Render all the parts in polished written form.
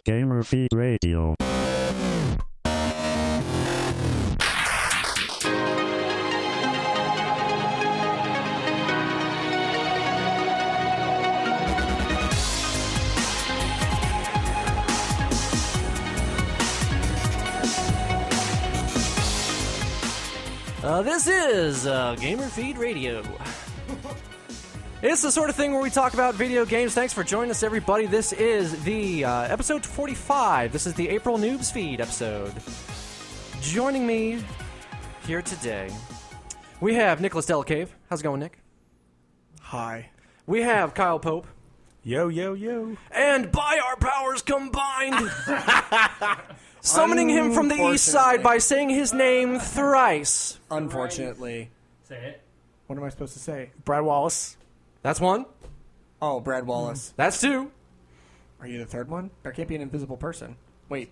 Gamer Feed Radio. This is Gamer Feed Radio. It's the sort of thing where we talk about video games. Thanks for joining us, everybody. This is the episode 45. This is the April Noobs Feed episode. Joining me here today, we have Nicholas Delacave. How's it going, Nick? Hi. We have Kyle Pope. Yo, yo, yo. And by our powers combined, summoning him from the east side by saying his name thrice. Unfortunately. Say it. What am I supposed to say? Brad Wallace. That's one. Oh, Brad Wallace. That's two. Are you the third one? There can't be an invisible person. Wait.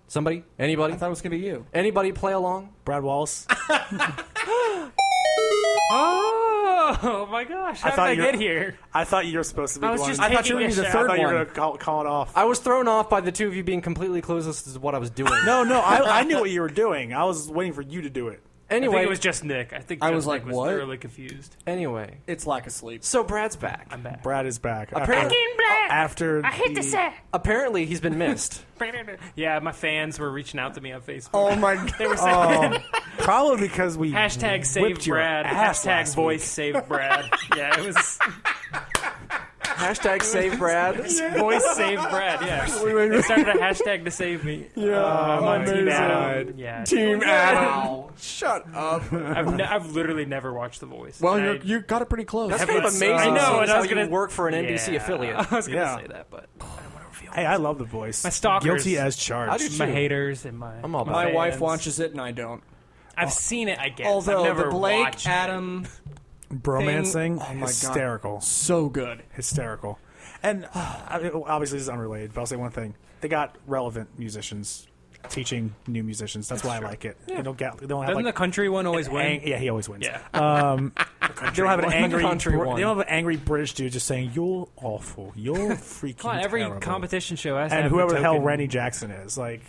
Somebody? Anybody? I thought it was going to be you. Anybody play along? Brad Wallace. Oh my gosh! How did I get here? I thought you were supposed to be I the was one. just I thought you taking were a the shot. third I thought you were one. going to call it off. I was thrown off by the two of you being completely clueless to what I was doing. No, I knew what you were doing. I was waiting for you to do it. I think Anyway, it was just Nick. I think I just was like, Nick what? thoroughly confused. anyway. It's lack of sleep. So Brad's back. I'm back. Brad is back. Apparently, After I hate to say. apparently he's been missed. Yeah, my fans were reaching out to me on Facebook. Oh my god. They were saying probably because we hashtag save whipped your Brad. ass Hashtag last voice week. save Brad. Yeah, it was Hashtag save Brad. voice save Brad. Yeah, they started a hashtag to save me. Yeah, I'm on Team amazing. Adam. Yeah, Team Adam. Shut up. I've literally never watched The Voice. Well, And you got it pretty close. That's kind of It's- amazing. I know, seeing and how I was you gonna- work for an NBC Yeah. affiliate. I was gonna Yeah. say that, but I don't want to reveal. Hey, I love The Voice. My stalkers. Guilty as I charged. do My too. haters and I'm all about My fans. wife watches it and I don't. I've seen it, I guess. Although I've never the Blake watched it. Adam Bromancing. thing- oh my God. hysterical. so good. Hysterical. And obviously this is unrelated, but I'll say one thing. They got relevant musicians teaching new musicians. That's why I like it. They don't have Doesn't like the country one always win? yeah, he always wins. Yeah. They don't have an one. angry. The country one. They don't have an angry British dude just saying you're awful, you're freaking Come on, every terrible." competition show has to and have whoever the hell token Randy Jackson is, like,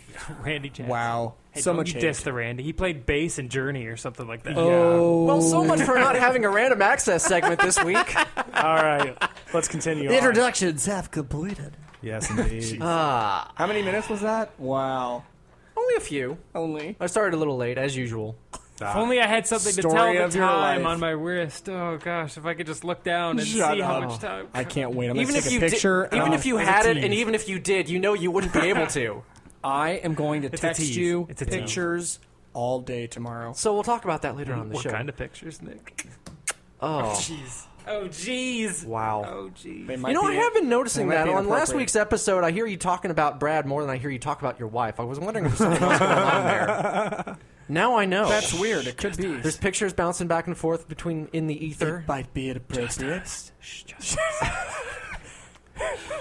Randy Jackson. Wow. Hey, so don't much you hate. diss the Randy. He played bass in Journey or something like that. Oh. Well, so much for not having a random access segment this week. all right, let's continue. The on. introductions have completed. Yes, indeed. Ah, How many minutes was that? Wow. only a few. Only. I started a little late, as usual. If only I had something to Story tell the of your time life. on my wrist. Oh gosh, if I could just look down and Shut see how up. much time. I can't wait. I'm Even going if to you take a picture. did, even if you It's a had it, tease. and even if you did, you know you wouldn't be able to. I am going to It's a text tease. you It's a tease. pictures all day tomorrow. So we'll talk about that later on in the What show. kind of pictures, Nick? Oh, Jeez. Oh jeez. wow. Oh jeez. They might You know, I be- have been noticing they might that be on last inappropriate. week's episode. I hear you talking about Brad more than I hear you talk about your wife. I was wondering if there's something else going on there. Now I know. That's weird. It could be. There's pictures bouncing back and forth between in the ether. It might be appropriate. This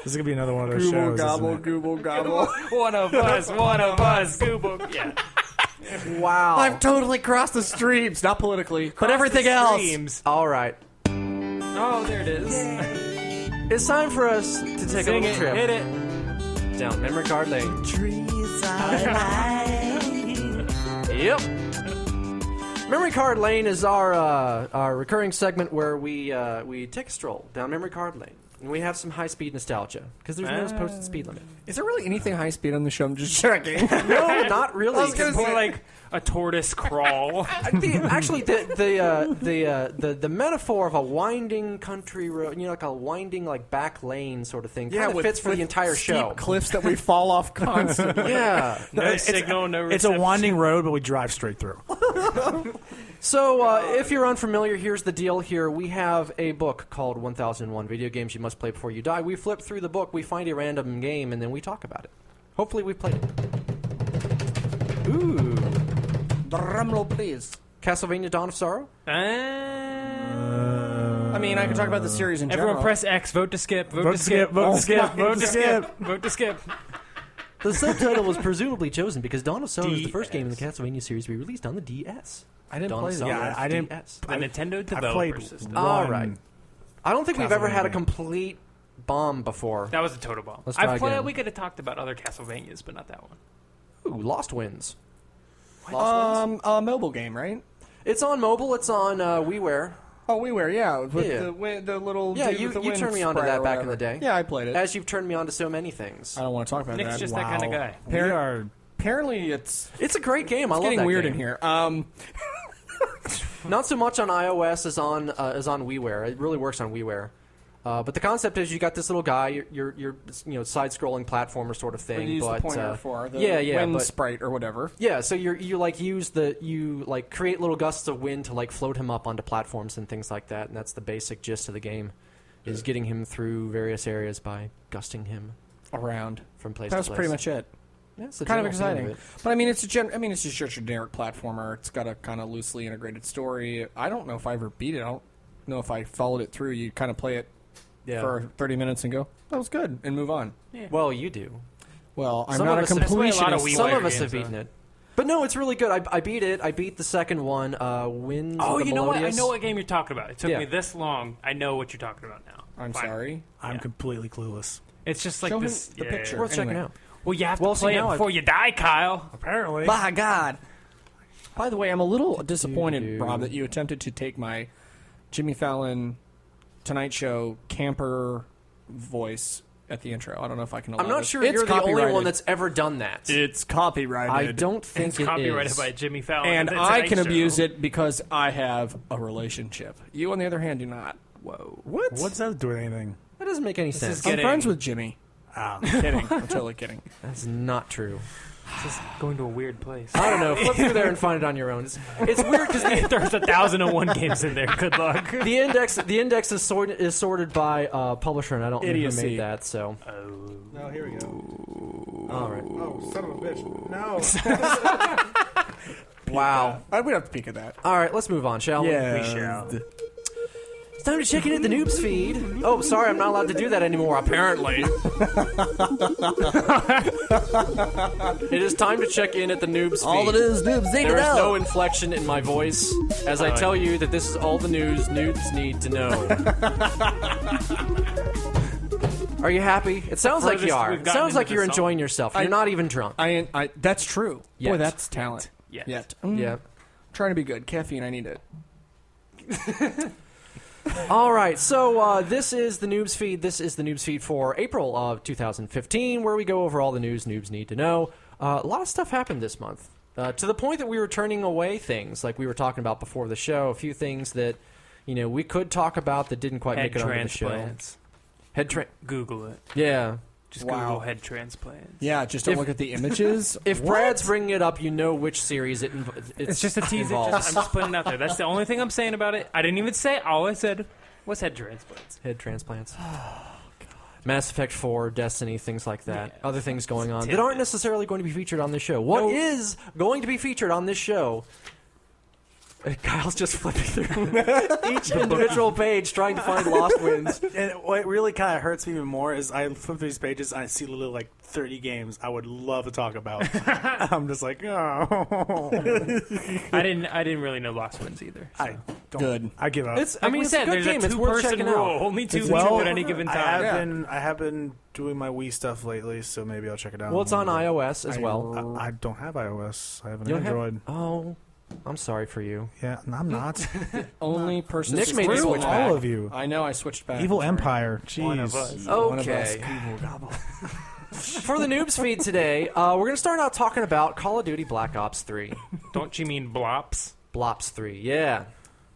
is gonna be another one of those Google shows. gobble, Isn't it? google gobble. One of us, Google. Yeah. Wow. I've totally crossed the streams. Not politically, but everything The else. streams. All right. Oh, there it is. It's time for us to take a Sing little it. trip Hit it. down memory card lane. Yep. Memory card lane is our recurring segment where we take a stroll down memory card lane. And we have some high-speed nostalgia, because there's no posted speed limit. Is there really anything high speed on the show? I'm just checking. No, not really. I was gonna It's more like a tortoise crawl. Actually, the metaphor of a winding country road, you know, like a winding like back lane sort of thing, kind of fits for the entire steep show. cliffs that we fall off constantly. Yeah. No signal, no It's a reception. winding road, but we drive straight through. So, if you're unfamiliar, here's the deal here. We have a book called 1001 Video Games You Must Play Before You Die. We flip through the book, we find a random game, and then we talk about it. Hopefully we've played it. Ooh. Drumroll, please. Castlevania Dawn of Sorrow? I mean, I can talk about the series in general. Everyone press X. Vote to skip. Vote to skip. Vote to skip. Vote to skip. Vote to skip. The subtitle was presumably chosen because Dawn of Sorrow is the first game in the DS. Castlevania series we released on the DS. I didn't Dawn play of that. Sorrow Yeah, I didn't- DS. The Nintendo I developer played system. All one right. I don't think we've ever had a Castlevania. complete bomb before. That was a total bomb. Let's try again. We could have talked about other Castlevanias, but not that one. Ooh, Lost Winds. Lost Winds? A mobile game, right? It's on mobile. It's on WiiWare. Oh, WiiWare, yeah, with Yeah. the little Yeah, dude with the you wind turned me on to spray or that back in whatever. the day. Yeah, I played it. As you've turned me on to so many things. I don't want to talk about Nick's that. just that kind of guy. We are. Apparently, it's It's a great game. I love getting that weird game. in here. Not so much on iOS as on WiiWare. It really works on WiiWare. But the concept is you got this little guy, you're side-scrolling platformer sort of thing. What you use but, the pointer for the wind wind sprite or whatever. Yeah, so you create little gusts of wind to like float him up onto platforms and things like that, and that's the basic gist of the game, is getting him through various areas by gusting him Around. from place That's to place. pretty much it. Yeah, it's the Kind of general theme exciting. of it. But I mean, it's just your generic platformer. It's got a kind of loosely integrated story. I don't know if I ever beat it. I don't know if I followed it through. You kind of play it Yeah. for 30 minutes and go, that was good, and move on. Well, you do. Well, I'm Some not of a us- that's why a lot of completionist. Wii Some Wire of us games, have beaten though. it. But no, it's really good. I beat it. I beat the second one, Winds Oh, of the you know what? I Melodious. know what game you're talking about. It took Yeah. me this long. I know what you're talking about now. I'm Fine. sorry. I'm Yeah. completely clueless. It's just like Show him this. the yeah. picture. Worth checking Anyway. out. Well, you have Well, to see, play now it I- before you die, Kyle. Apparently. My God. By the way, I'm a little disappointed, Do-do-do. Rob, that you attempted to take my Jimmy Fallon Tonight Show camper voice at the intro. I don't know if I can allow I'm not this. sure It's you're the only copyrighted. one that's ever done that. It's copyrighted. I don't think It's it copyrighted is. by Jimmy Fallon. And The I Tonight can Show. abuse it because I have a relationship. You, on the other hand, do not. Whoa. What? What's that do with anything? That doesn't make any sense. is I'm Getting- friends with Jimmy. Oh. Kidding. I'm totally kidding. That's not true. This is going to a weird place. I don't know. Flip through there and find it on your own. It's weird because There's 1,001 games in there. Good luck. the index is sorted by publisher, and I don't know who Idiocy. made that. So No, here we go. all right. Oh, son of a bitch. No. Wow. We'd have to peek at that. All right, let's move on, shall we? Yeah. We shall. It's time to check in at the Noobs feed. Oh, sorry, I'm not allowed to do that anymore, apparently. It is time to check in at the Noobs feed. All it is, noobs, There is no inflection in my voice as I tell you that this is all the news noobs need to know. Are you happy? It sounds like you furthest are. we've It gotten sounds like into you're the song. enjoying yourself. You're not even drunk. That's true. Yet. Boy, that's talent. Yet. Yeah. Trying to be good. Caffeine, I need it. All right, so this is the Noobs feed. This is the Noobs feed for April of 2015, where we go over all the news noobs need to know. A lot of stuff happened this month, to the point that we were turning away things, like we were talking about before the show. A few things that we could talk about that didn't quite Head make it onto the show. transplants. Google it. Yeah. Just Wow. Google head transplants. Yeah, just don't If- look at the images. If Brad's bringing it up, you know which series It's just a teaser. involves. I'm just putting it out there. That's the only thing I'm saying about it. I didn't even say it. All I said was head transplants. Head transplants. Mass Effect 4, Destiny, things like that. Other things going on that aren't necessarily going to be featured on this show. What is going to be featured on this show? Kyle's just flipping through each individual page trying to find Lost Winds. And what really kind of hurts me even more is I flip through these pages and I see literally like 30 games I would love to talk about. I'm just like, oh. I didn't really know Lost Winds either. So. I don't. Good. I give up. It's Like we it's said, a good there's game. a It's worth two-person checking rule. out. Only two It's people well- at any given time. I have been doing my Wii stuff lately, so maybe I'll check it out. Well, it's on iOS as well. I don't have iOS. I have an You don't have- Android. Oh, I'm sorry for you. Yeah, no, I'm not. Only person. Nick made me Screw switch all back. of you. I know. I switched back. Evil Sorry. Empire. Jeez. One of us. One of us. Okay. For the Noobs feed today, we're going to start out talking about Call of Duty Black Ops 3. Don't you mean blops? Blops 3, yeah.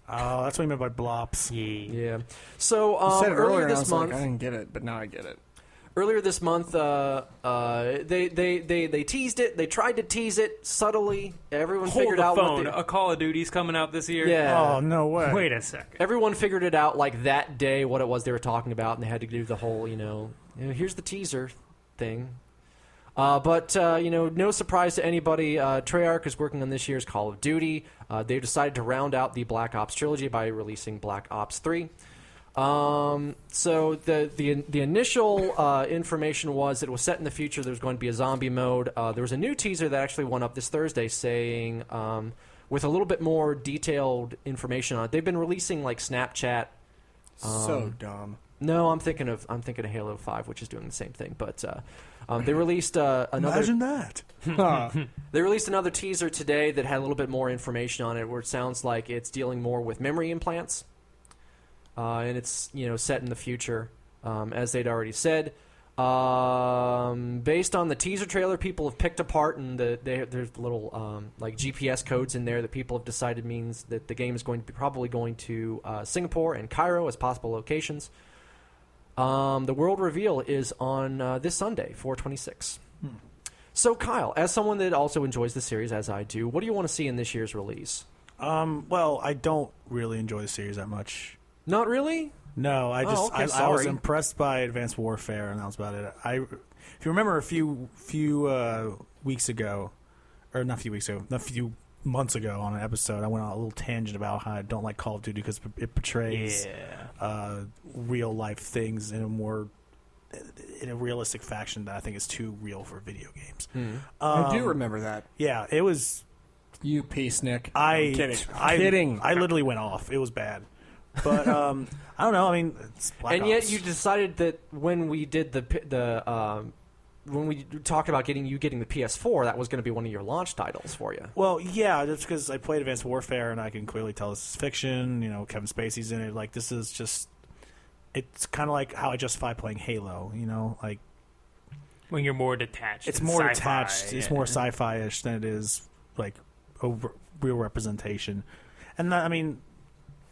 Oh, that's what you meant by blops. Yeah. So You said it earlier and I this was like, month, I didn't get it, but now I get it. Earlier this month, they teased it. They tried to tease it subtly. Everyone Hold figured the out phone. what A Call of Duty's coming out this year. Yeah. Oh, no way. Wait a second. Everyone figured it out like that day what it was they were talking about, and they had to do the whole, here's the teaser thing. But no surprise to anybody. Treyarch is working on this year's Call of Duty. They've decided to round out the Black Ops trilogy by releasing Black Ops 3. So the initial information was that it was set in the future. There was going to be a zombie mode. There was a new teaser that actually went up this Thursday saying, with a little bit more detailed information on it. They've been releasing like Snapchat So dumb. No, I'm thinking of Halo 5, which is doing the same thing. But they released another. Imagine that. They released another teaser today that had a little bit more information on it, where it sounds like it's dealing more with memory implants, and it's set in the future, as they'd already said. Based on the teaser trailer, people have picked apart, and there's little like GPS codes in there that people have decided means that the game is probably going to Singapore and Cairo as possible locations. The world reveal is on this Sunday, 4/26. So, Kyle, as someone that also enjoys the series, as I do, what do you want to see in this year's release? Well, I don't really enjoy the series that much. Not really? No, I just okay, I was sorry. impressed by Advanced Warfare, and that was about it. If you remember a few weeks ago, or not a few weeks ago, a few months ago on an episode, I went on a little tangent about how I don't like Call of Duty because it portrays real life things in a realistic fashion that I think is too real for video games. I do remember that. Yeah, it was. You piece, Nick. I'm kidding. kidding. I literally went off. It was bad. But I don't know. I mean, it's Black And yet Ops. you decided that when we did when we talked about getting the PS4, that was going to be one of your launch titles for you. Well, yeah, that's because I played Advanced Warfare, and I can clearly tell this is fiction. Kevin Spacey's in it. Like, this is just... It's kind of like how I justify playing Halo, like... When you're more detached. It's and more sci-fi, detached. It's more sci-fi-ish than it is, like, real representation. And, I mean...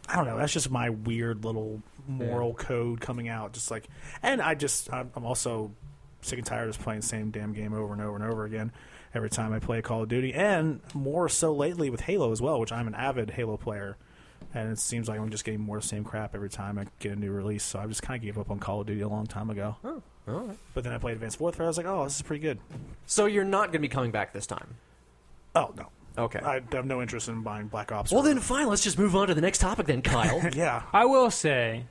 I don't know. That's just my weird little moral code coming out. Just like, and I'm also sick and tired of just playing the same damn game over and over and over again every time I play Call of Duty, and more so lately with Halo as well, which I'm an avid Halo player, and it seems like I'm just getting more of the same crap every time I get a new release. So I just kind of gave up on Call of Duty a long time ago. Oh, all right. But then I played Advanced Warfare. I was like, oh, this is pretty good. So you're not going to be coming back this time? Oh no. Okay. I have no interest in buying Black Ops. Well, then fine. Let's just move on to the next topic then, Kyle. Yeah. I will say,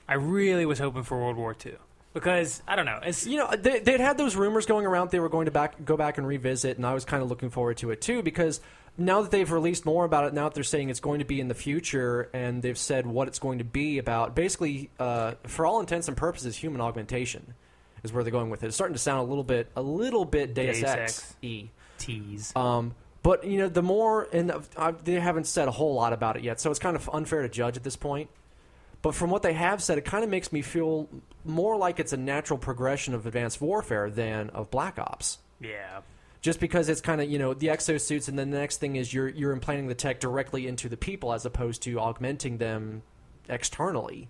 I really was hoping for World War II. Because, I don't know. It's They'd had those rumors going around they were going to go back and revisit, and I was kind of looking forward to it too, because now that they've released more about it, now that they're saying it's going to be in the future, and they've said what it's going to be about, basically, for all intents and purposes, human augmentation is where they're going with it. It's starting to sound a little bit Deus Ex-y. tease. But, the more, and they haven't said a whole lot about it yet, so it's kind of unfair to judge at this point. But from what they have said, it kind of makes me feel more like it's a natural progression of Advanced Warfare than of Black Ops. Yeah. Just because it's kind of, the exosuits, and then the next thing is you're implanting the tech directly into the people as opposed to augmenting them externally.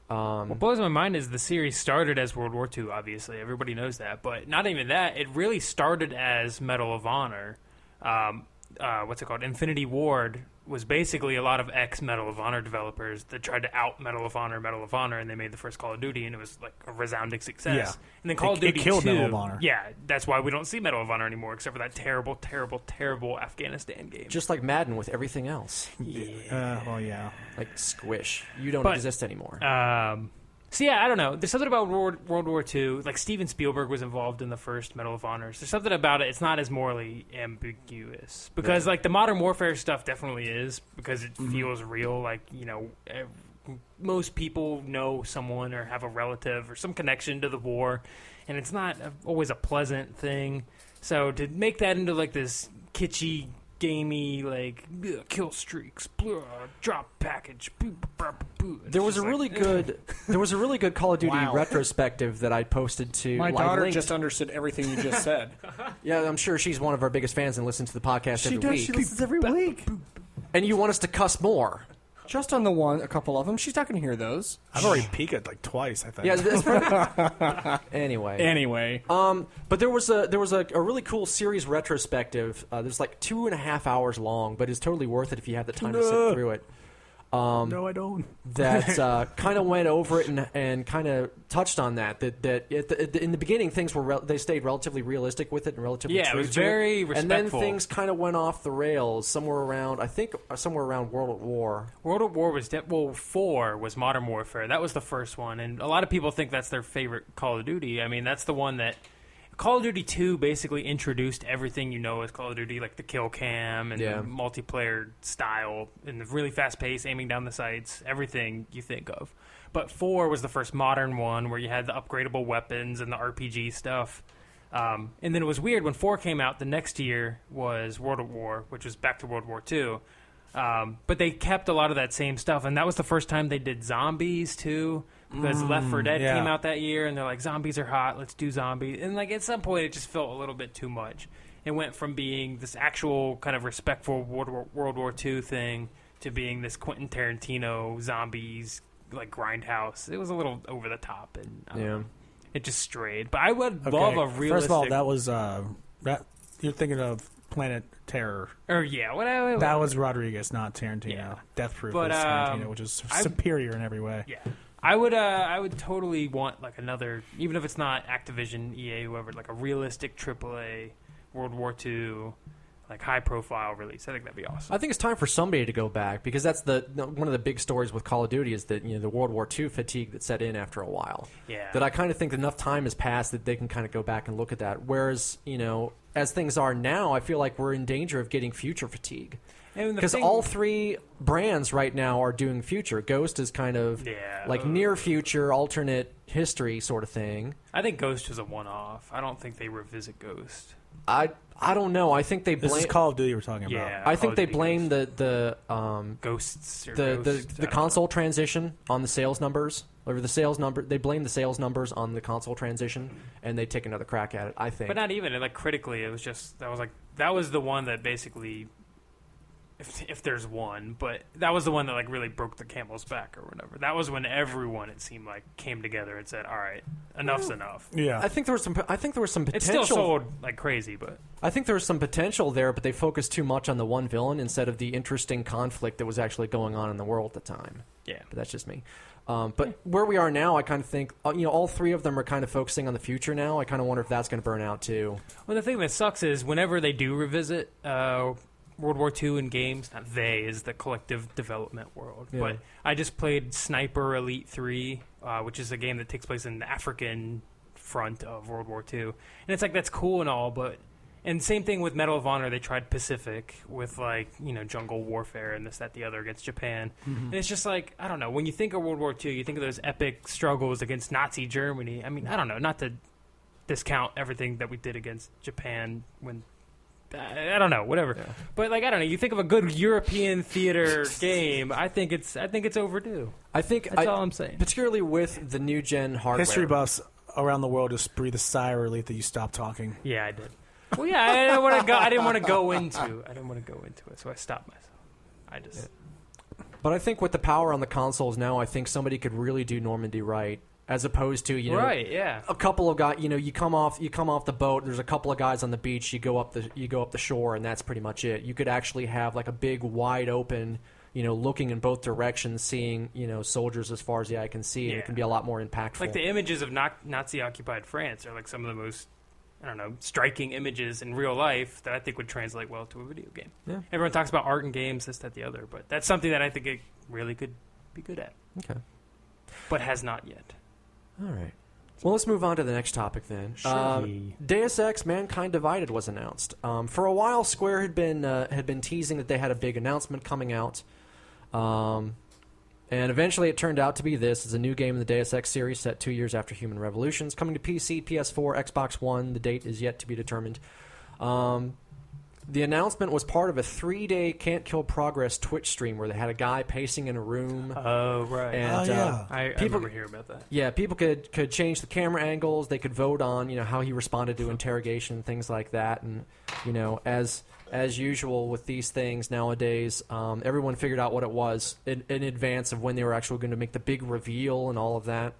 What blows my mind is the series started as World War II, obviously. Everybody knows that. But not even that. It really started as Medal of Honor. What's it called? Infinity Ward was basically a lot of ex-Medal of Honor developers that tried to out Medal of Honor, and they made the first Call of Duty, and it was like a resounding success. Yeah. And then Call of Duty it killed 2, Medal of Honor. Yeah, that's why we don't see Medal of Honor anymore, except for that terrible, terrible, terrible Afghanistan game. Just like Madden with everything else. Well, yeah. Like Squish. You don't exist anymore. So yeah, I don't know. There's something about World War II. Like Steven Spielberg was involved in the first Medal of Honors. There's something about it. It's not as morally ambiguous because like the Modern Warfare stuff definitely is because it feels real. Like most people know someone or have a relative or some connection to the war, and it's not always a pleasant thing. So to make that into like this kitschy, gamey, like kill streaks, drop package. There was a really good Call of Duty retrospective that I posted to. My I daughter linked- just understood everything you just said. Yeah, I'm sure she's one of our biggest fans and listens to the podcast every week. She listens every week. And you want us to cuss more? Just on a couple of them. She's not going to hear those. I've already peeked like twice, I think. Yeah. That's probably, anyway. But there was a really cool series retrospective. There's like 2.5 hours long, but it's totally worth it if you have the time to sit through it. No, I don't. That kind of went over it and kind of touched on that in the beginning things they stayed relatively realistic with it and relatively true it was to very it. respectful. And then things kind of went off the rails somewhere around World at War. World at War was 4 was Modern Warfare. That was the first one, and a lot of people think that's their favorite Call of Duty. I mean, that's the one that Call of Duty 2 basically introduced everything you know as Call of Duty, like the kill cam and Yeah. the multiplayer style and the really fast pace, aiming down the sights, everything you think of. But 4 was the first modern one where you had the upgradable weapons and the RPG stuff. And then it was weird when 4 came out. The next year was World at War, which was back to World War II. But they kept a lot of that same stuff, and that was the first time they did zombies too. Because Left 4 Dead yeah. came out that year, and they're like, zombies are hot, let's do zombies. And like at some point, it just felt a little bit too much. It went from being this actual kind of respectful World War II thing to being this Quentin Tarantino zombies like grindhouse. It was a little over the top, and I don't know. It just strayed. But I would love a realistic. First of all, that was you're thinking of Planet Terror. Or yeah, whatever. That was Rodriguez, not Tarantino. Yeah. Death Proof But, was Tarantino, which is superior in every way. Yeah. I would totally want like another, even if it's not Activision, EA, whoever, like a realistic AAA World War II, like high profile release. I think that'd be awesome. I think it's time for somebody to go back because that's one of the big stories with Call of Duty is that the World War II fatigue that set in after a while. Yeah. That I kind of think enough time has passed that they can kind of go back and look at that. Whereas as things are now, I feel like we're in danger of getting future fatigue. Because all three brands right now are doing future. Ghost is kind of like near future, alternate history sort of thing. I think Ghost was a one-off. I don't think they revisit Ghost. I don't know. I think they blame. This is Call of Duty we're talking Yeah. about. I think they blame the Ghosts. Or the Ghost, I don't console transition on the sales numbers. Or the sales number, they blame the sales numbers on the console transition, and they take another crack at it. I think, But not even like critically. It was just that was the one that basically, if there's one, but that was the one that like really broke the camel's back or whatever. That was when everyone, it seemed like, came together and said, "All right, enough's enough." Yeah. I think there was some potential. It still sold like crazy, but I think there was some potential there, but they focused too much on the one villain instead of the interesting conflict that was actually going on in the world at the time. yeah. But that's just me. But where we are now, I kind of think all three of them are kind of focusing on the future now. I kind of wonder if that's going to burn out too. Well, the thing that sucks is whenever they do revisit World War II in games, not they, is the collective development world. Yeah. But I just played Sniper Elite 3, which is a game that takes place in the African front of World War II. And it's like, that's cool and all, but... And same thing with Medal of Honor. They tried Pacific with, like, jungle warfare and this, that, the other against Japan. And it's just like, I don't know. When you think of World War II, you think of those epic struggles against Nazi Germany. I mean, I don't know. Not to discount everything that we did against Japan when... I don't know, whatever. Yeah. But like I don't know, you think of a good European theater game, I think it's overdue. I think That's all I'm saying. particularly with the new gen hardware. History buffs around the world just breathe a sigh of relief that you stopped talking. Yeah, I did. Well, yeah, I didn't want to go into it, so I stopped myself. I just But I think with the power on the consoles now, I think somebody could really do Normandy right, as opposed to right, yeah. a couple of guys. You come off the boat. There's a couple of guys on the beach. You go up the shore, and that's pretty much it. You could actually have like a big, wide open, looking in both directions, seeing soldiers as far as the eye can see, and Yeah. it can be a lot more impactful. Like the images of Nazi occupied France are like some of the most, I don't know, striking images in real life that I think would translate well to a video game. Yeah. Everyone talks about art and games, this, that, the other, but that's something that I think it really could be good at, Okay. but has not yet. All right. Well, let's move on to the next topic then. Deus Ex: Mankind Divided was announced. For a while, Square had been teasing that they had a big announcement coming out, and eventually it turned out to be this. It's a new game in the Deus Ex series set 2 years after Human Revolution. It's coming to PC, PS4, Xbox One. The date is yet to be determined. The announcement was part of a 3-day Can't Kill Progress Twitch stream where they had a guy pacing in a room. Oh, right. And, I remember hearing about that. Yeah, people could change the camera angles. They could vote on how he responded to interrogation, things like that. And as usual with these things nowadays, everyone figured out what it was in advance of when they were actually going to make the big reveal and all of that.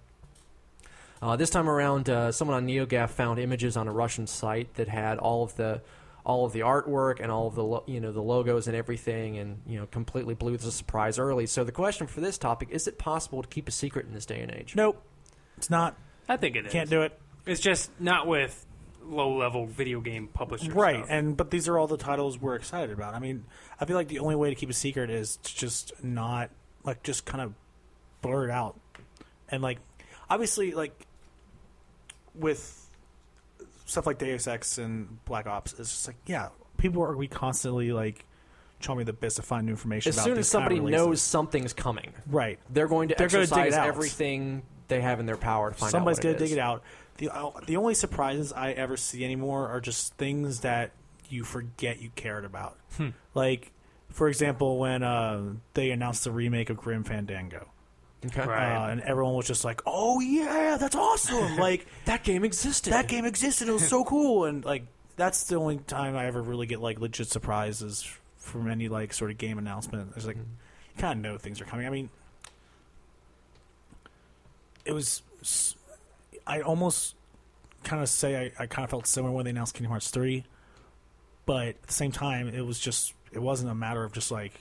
This time around, someone on NeoGAF found images on a Russian site that had all of the artwork and all of the logos and everything, and completely blew the surprise early. So the question for this topic: is it possible to keep a secret in this day and age? Nope. It's not. I think it is. Can't do it. It's just not with low-level video game publishers. Right, stuff. but these are all the titles we're excited about. I mean, I feel like the only way to keep a secret is to just not, just kind of blur it out. And, obviously, with stuff like Deus Ex and Black Ops is just like, yeah, people are we constantly like trying the best to find new information. As about soon as these kind of somebody releases. knows something's coming, right, they're going to They're gonna dig it exercise out. everything they have in their power to find somebody's out gonna what it dig is. it out. The only surprises I ever see anymore are just things that you forget you cared about. Like, for example, when they announced the remake of Grim Fandango. Okay. Right. And everyone was just like, "Oh yeah, that's awesome!" Like That game existed. that game existed. It was so cool, and like that's the only time I ever really get like legit surprises from any like sort of game announcement. It's like you kind of know things are coming. I mean, it was. I almost kind of say I kind of felt similar when they announced Kingdom Hearts 3, but at the same time, it wasn't a matter of just like,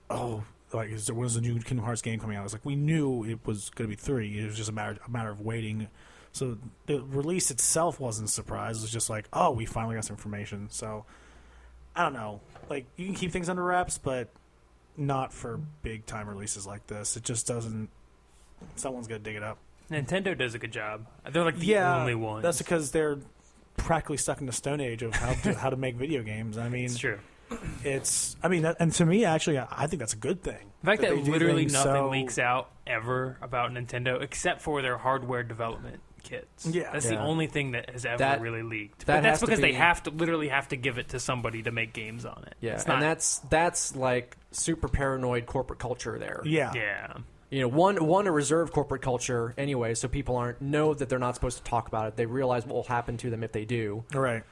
oh. Like, there was a new Kingdom Hearts game coming out. It was like we knew it was going to be 3. It was just a matter of waiting. So the release itself wasn't a surprise. It was just like, oh, we finally got some information. So I don't know. Like, you can keep things under wraps, but not for big time releases like this. It just doesn't. Someone's going to dig it up. Nintendo does a good job. They're like the only ones. That's because they're practically stuck in the Stone Age of how to make video games. I mean, It's true. And to me, actually, I think that's a good thing. The fact that they do literally things nothing so- leaks out ever about Nintendo except for their hardware development kits. Yeah. That's the Yeah. only thing that has ever That- really leaked. that But that's has to because they be- have to give it to somebody to make games on it. Yeah, It's and not- that's like super paranoid corporate culture there. Yeah. yeah. You know, one a reserved corporate culture anyway, so people know that they're not supposed to talk about it. They realize what will happen to them if they do. Right.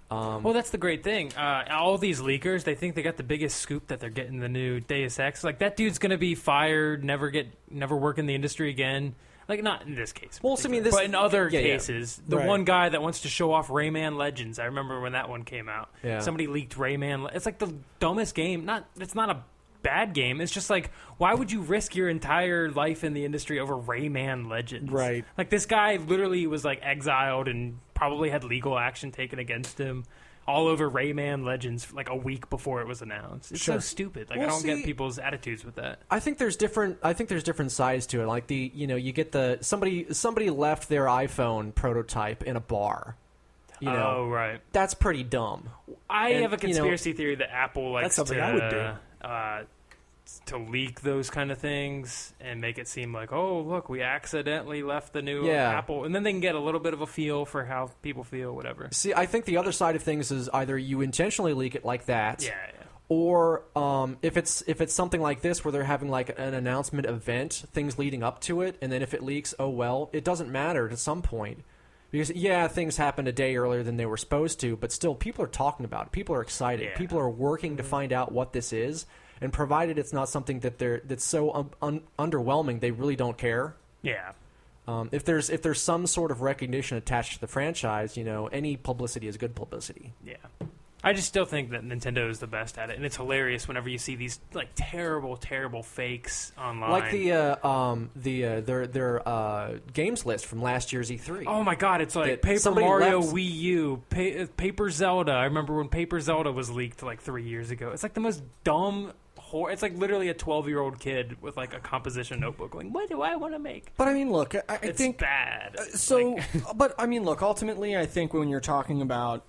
Well, that's the great thing. All these leakers, they think they got the biggest scoop that they're getting the new Deus Ex. Like, that dude's going to be fired, never work in the industry again. Like, not in this case. Well, so, I mean, this- but in other yeah, yeah. cases, the Right. one guy that wants to show off Rayman Legends, I remember when that one came out. Yeah. Somebody leaked Rayman. It's like the dumbest game. It's not a bad game. It's just like, why would you risk your entire life in the industry over Rayman Legends? Right. Like, this guy literally was like exiled and probably had legal action taken against him all over Rayman Legends like a week before it was announced. It's so Sure. stupid. Like, Well, I don't see- get people's attitudes with that. I think there's different sides to it. Like you get somebody left their iPhone prototype in a bar. You know, Oh, right. that's pretty dumb. I And, have a you know, conspiracy theory that Apple likes That's something to, I would do. To leak those kind of things and make it seem like, oh, look, we accidentally left the new Yeah. Apple. And then they can get a little bit of a feel for how people feel, whatever. See, I think the other side of things is either you intentionally leak it like that, Yeah. or if it's something like this where they're having like an announcement event, things leading up to it, and then if it leaks, oh well, it doesn't matter at some point. Because, yeah, things happened a day earlier than they were supposed to, but still, people are talking about it. People are excited. Yeah. People are working to find out what this is, and provided it's not something that's so underwhelming, they really don't care. Yeah. If there's some sort of recognition attached to the franchise, any publicity is good publicity. Yeah. I just still think that Nintendo is the best at it, and it's hilarious whenever you see these like terrible, terrible fakes online. Like their games list from last year's E3. Oh my God! It's like That Paper somebody Mario left- Wii U, Paper Zelda. I remember when Paper Zelda was leaked like 3 years ago. It's like the most dumb. It's like literally a 12-year-old kid with like a composition notebook going, "What do I want to make?" But I mean, look, I It's think bad. so. Like, But I mean, look, ultimately, I think when you're talking about,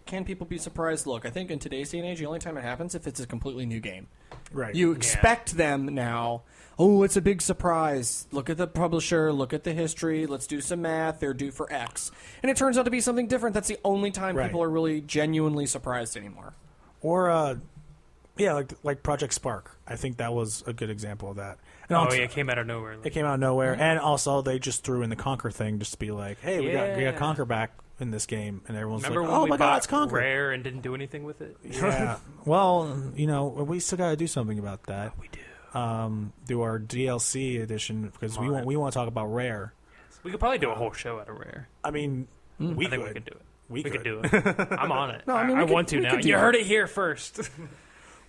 can people be surprised? Look, I think in today's day and age, the only time it happens if it's a completely new game. Right. You expect them now. Oh, it's a big surprise. Look at the publisher. Look at the history. Let's do some math. They're due for X, and it turns out to be something different. That's the only time Right. people are really genuinely surprised anymore. Or like Project Spark. I think that was a good example of that. And oh also- yeah, it came out of nowhere. It came out of nowhere, and also they just threw in the Conquer thing just to be like, "Hey, we got Yeah. Conquer back in this game," and everyone's Remember like, when "Oh we my bought God, it's Conquer!" Rare and didn't do anything with it? Yeah. Well, we still got to do something about that. We do. Do our DLC edition because we want to talk about Rare. We could probably do a whole show out of Rare. I mean, I think we could do it. We could could. do it. I'm on it. No, I mean, we I could- want to we now. could do You that. heard it here first.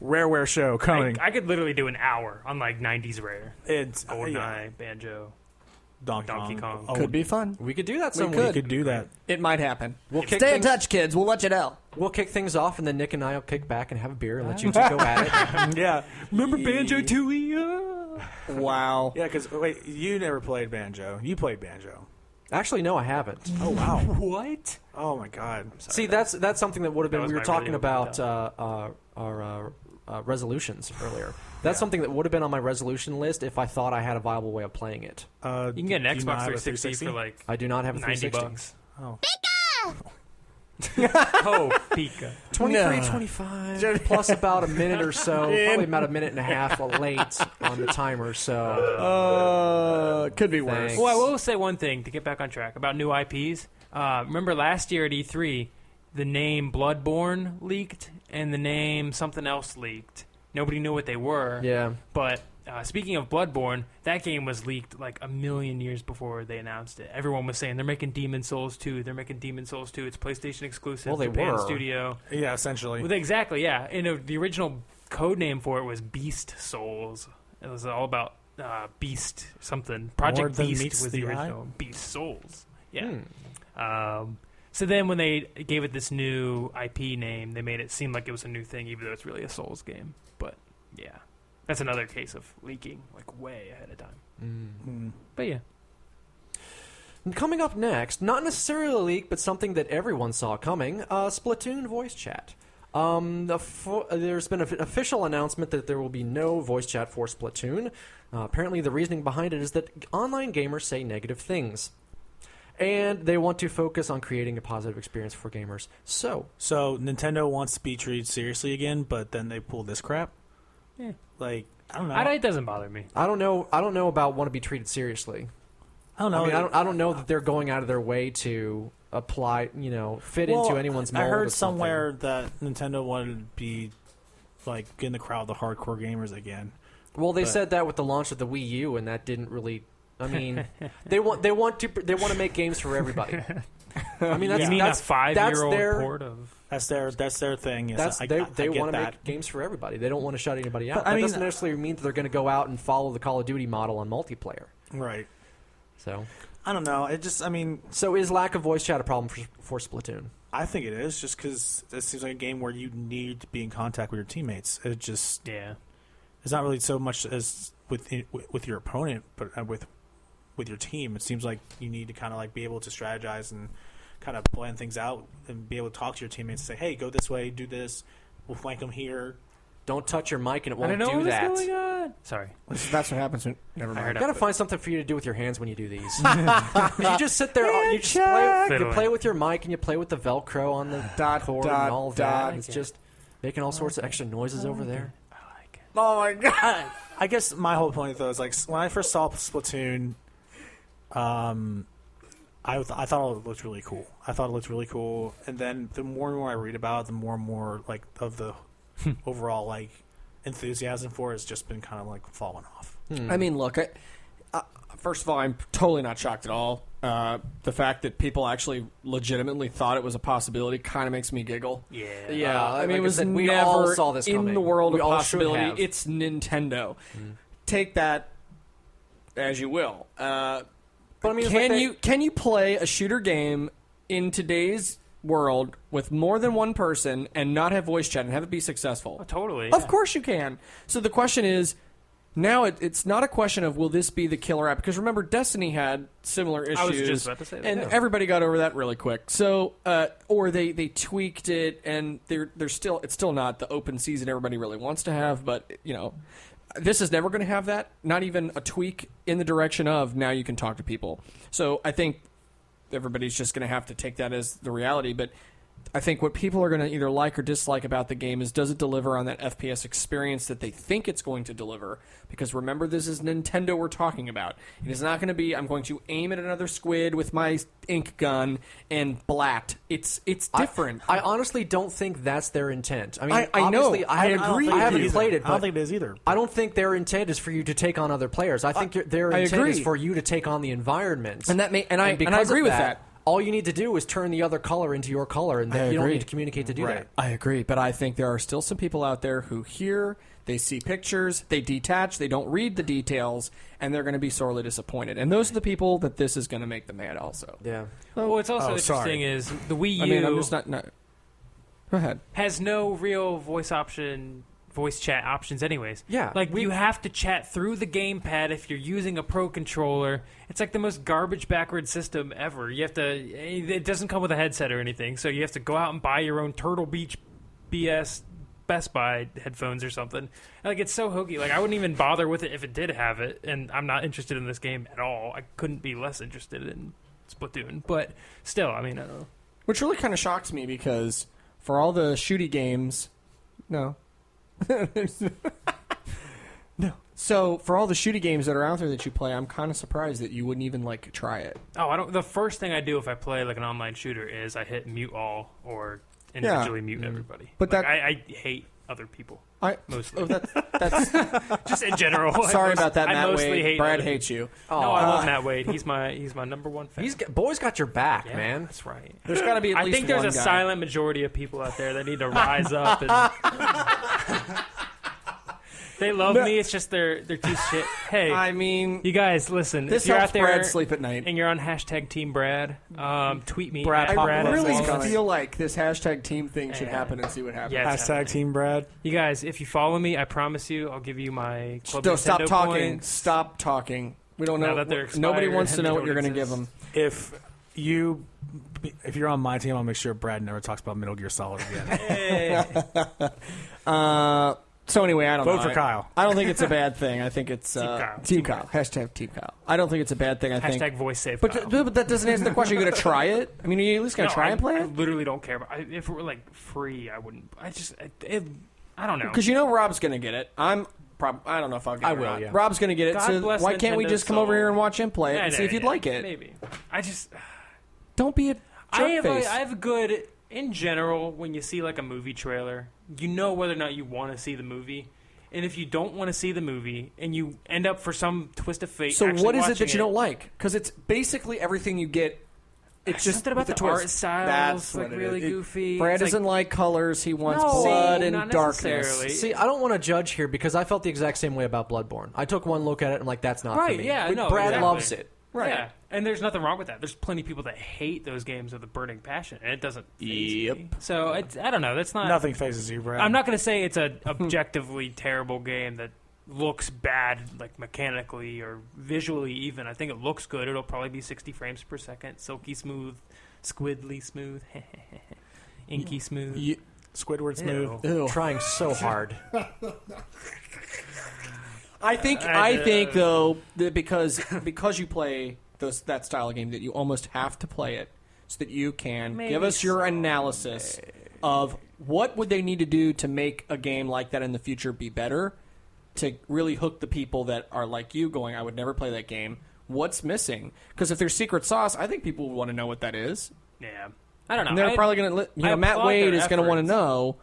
Rareware show coming. I could literally do an hour on like 90s Rare. It's GoldenEye, Banjo. Donkey Kong. Oh, Could be fun. We could do that We some We week. could do that. It might happen. We'll kick Stay in things- touch, kids. We'll let you know. We'll kick things off, and then Nick and I will kick back and have a beer and let you two go at it. Yeah. Remember Banjo Tooie? Wow. Yeah, because wait, you never played Banjo. You played Banjo. Actually, no, I haven't. Oh wow. What? Oh my god. See, that's something that would have been. That was We were my talking really about overly our resolutions earlier. That's something that would have been on my resolution list if I thought I had a viable way of playing it. You can get an do you Xbox not have a 360 for like I do not have a 90 360. bucks. Oh. Oh, Pika. 23.25 plus about a minute or so, probably about a minute and a half late on the timer. So Could be worse. Thanks. Well, I will say one thing to get back on track about new IPs. Remember last year at E3, the name Bloodborne leaked and the name something else leaked. Nobody knew what they were. yeah, But speaking of Bloodborne, that game was leaked like a million years before they announced it. Everyone was saying they're making Demon Souls 2. They're making Demon Souls 2. It's PlayStation exclusive. Well, they Japan were. Studio. Yeah, essentially. Well, exactly, yeah. And the original code name for it was Beast Souls. It was all about Beast something. Project than Beast meets was the the eye? original. Beast Souls. Yeah. Hmm. So then when they gave it this new IP name, they made it seem like it was a new thing, even though it's really a Souls game. But yeah, that's another case of leaking like way ahead of time. But yeah. And coming up next, not necessarily a leak, but something that everyone saw coming: Splatoon voice chat. There's been an official announcement that there will be no voice chat for Splatoon. Apparently, the reasoning behind it is that online gamers say negative things, and they want to focus on creating a positive experience for gamers. So Nintendo wants to be treated seriously again, but then they pull this crap. Yeah. Like, I don't know. It doesn't bother me. I don't know about want to be treated seriously. I don't know. I mean, I don't know that they're going out of their way to apply, fit into anyone's mold. I heard or something. somewhere that Nintendo wanted to be like getting the crowd, the hardcore gamers again. Well, they but- said that with the launch of the Wii U, and that didn't really. I mean, they want to make games for everybody. I mean, that's You mean that's, a 5-year-old that's their, port of? That's their thing. Yes, That's I they get want to that. make games for everybody. They don't want to shut anybody out. But, I that mean, doesn't necessarily mean that they're going to go out and follow the Call of Duty model on multiplayer. Right. So I don't know. It just, I mean, so is lack of voice chat a problem for Splatoon? I think it is just because it seems like a game where you need to be in contact with your teammates. It just, Yeah. it's not really so much as with your opponent, but with your team. It seems like you need to kind of like be able to strategize and kind of plan things out and be able to talk to your teammates and say, hey, go this way, do this, we'll flank them here. Don't touch your mic and it I won't don't know do that. what's going on. Sorry. That's what happens when. Never I mind. heard You gotta it. find something for you to do with your hands when you do these. You just sit there, you just play, you Fiddling. play with your mic and you play with the Velcro on the cord and all of that. And it's just making all sorts of extra noises over there. I like it. Oh my god! I guess my whole point though is like when I first saw Splatoon, I thought it looked really cool. And then the more and more I read about it, the more and more like of the overall like enthusiasm for it has just been kind of like falling off. I mean, look. First of all, I'm totally not shocked at all. The fact that people actually legitimately thought it was a possibility kind of makes me giggle. Yeah. Yeah, I mean, like it was said, we never all saw this in coming. the world We of all should possibility. have. It's Nintendo. Take that as you will. But I mean, it's like Can you play a shooter game in today's world with more than one person and not have voice chat and have it be successful? Oh, totally. Of course you can. So the question is, now it's not a question of will this be the killer app, because remember Destiny had similar issues. I was just about to say that, and yeah. everybody got over that really quick. So or they tweaked it, and it's still not the open season everybody really wants to have. But this is never going to have that. Not even a tweak in the direction of now you can talk to people. So I think everybody's just going to have to take that as the reality. But I think what people are going to either like or dislike about the game is, does it deliver on that FPS experience that they think it's going to deliver? Because remember, this is Nintendo we're talking about. It is not going to be, I'm going to aim at another squid with my ink gun and blat. It's different. I honestly don't think that's their intent. I mean, I know. obviously, I agree I haven't with you. played it, I don't but think it is either. I don't think their intent is for you to take on other players. I think their I intent is agree. for you to take on the environment. And I because agree of with that. All you need to do is turn the other color into your color, and then you don't agree. need to communicate to do that. I agree, but I think there are still some people out there who hear, they see pictures, they detach, they don't read the details, and they're going to be sorely disappointed. And those are the people that this is going to make them mad also. Yeah. Well, what's also Oh, interesting sorry. is the Wii U I mean, I'm just not. No. Go ahead. has no real voice option voice chat options anyways. Yeah, Like, you have to chat through the gamepad if you're using a Pro Controller. It's like the most garbage backward system ever. You have to... It doesn't come with a headset or anything, so you have to go out and buy your own Turtle Beach BS Best Buy headphones or something. Like, it's so hokey. Like, I wouldn't even bother with it if it did have it, and I'm not interested in this game at all. I couldn't be less interested in Splatoon. But still, I mean, I don't know. Which really kind of shocks me because for all the shooty games... No. No. So for all the shooty games that are out there that you play, I'm kind of surprised that you wouldn't even like try it. Oh, I don't. The first thing I do if I play like an online shooter is I hit mute all or individually mute everybody. But Like, that- I hate other people mostly. Oh, that's Just in general. sorry about that, I Matt mostly Wade. hate Brad other hates you. No, I love Matt Wade. He's my number one fan. Boy's got your back, Yeah, man. That's right. There's got to be at I least think there's one a guy. silent majority of people out there that need to rise up and. They love me. It's just they're too shit. Hey, I mean, you guys, listen. this if you're helps out there Brad sleep at night. and you're on hashtag Team Brad, tweet me. Brad at Pop Brad I Loves really Loves. feel like this hashtag team thing should Yeah. happen and see what happens. Yeah, it's Hashtag happening. Team Brad. You guys, if you follow me, I promise you, I'll give you my Club No, stop Nintendo talking. points. Stop talking. We don't Now know. that they're Nobody expired wants to and know they what don't you're going to give exist. them. If you're on my team, I'll make sure Brad never talks about Metal Gear Solid again. So anyway, I don't know. Vote for Kyle. I don't think it's a bad thing. I think it's Kyle. Team Kyle. Hashtag Team Kyle. I don't think it's a bad thing. I think. Hashtag voice save. But, Kyle. but that doesn't answer the question. You're going to try it? I mean, are you at least going to try and play I it? literally don't care. If it were like free, I wouldn't. I don't know. Because you know Rob's going to get it. I don't know if I'll get it. I or will, not. yeah. Rob's going to get it. God So bless why can't we Nintendo's just come over soul. here and watch him play it Yeah, and see if you'd yeah, like it? Maybe. Don't be a I jerk-face. have a good. In general, when you see like a movie trailer, you know whether or not you want to see the movie. And if you don't want to see the movie, and you end up for some twist of fate, So actually what is it watching that you don't like? Because it's basically everything you get. It's just something about with the twist. art styles, That's like what it really is. goofy. Brad It's like- doesn't like colors. He wants No, blood and not darkness. necessarily. See, I don't want to judge here because I felt the exact same way about Bloodborne. I took one look at it and I'm like, that's not for Right, me. yeah, But no, Brad exactly. loves it. Right. Yeah, and there's nothing wrong with that. There's plenty of people that hate those games with a burning passion, and it doesn't faze me. So I don't know. That's not. Nothing phases you, Brad. I'm not going to say it's a objectively terrible game that looks bad, like mechanically or visually. Even I think it looks good. It'll probably be 60 frames per second, silky smooth, squidly smooth, inky smooth. Squidward smooth. Ew. Ew. Trying so hard. I think though that because you play that style of game that you almost have to play it so that you can Maybe give us your analysis of what would they need to do to make a game like that in the future be better to really hook the people that are like you going, I would never play that game. What's missing? Because if there's secret sauce, I think people would want to know what that is. Yeah, I don't know. And they're probably going to, I Matt applaud Wade their is going to want to efforts. know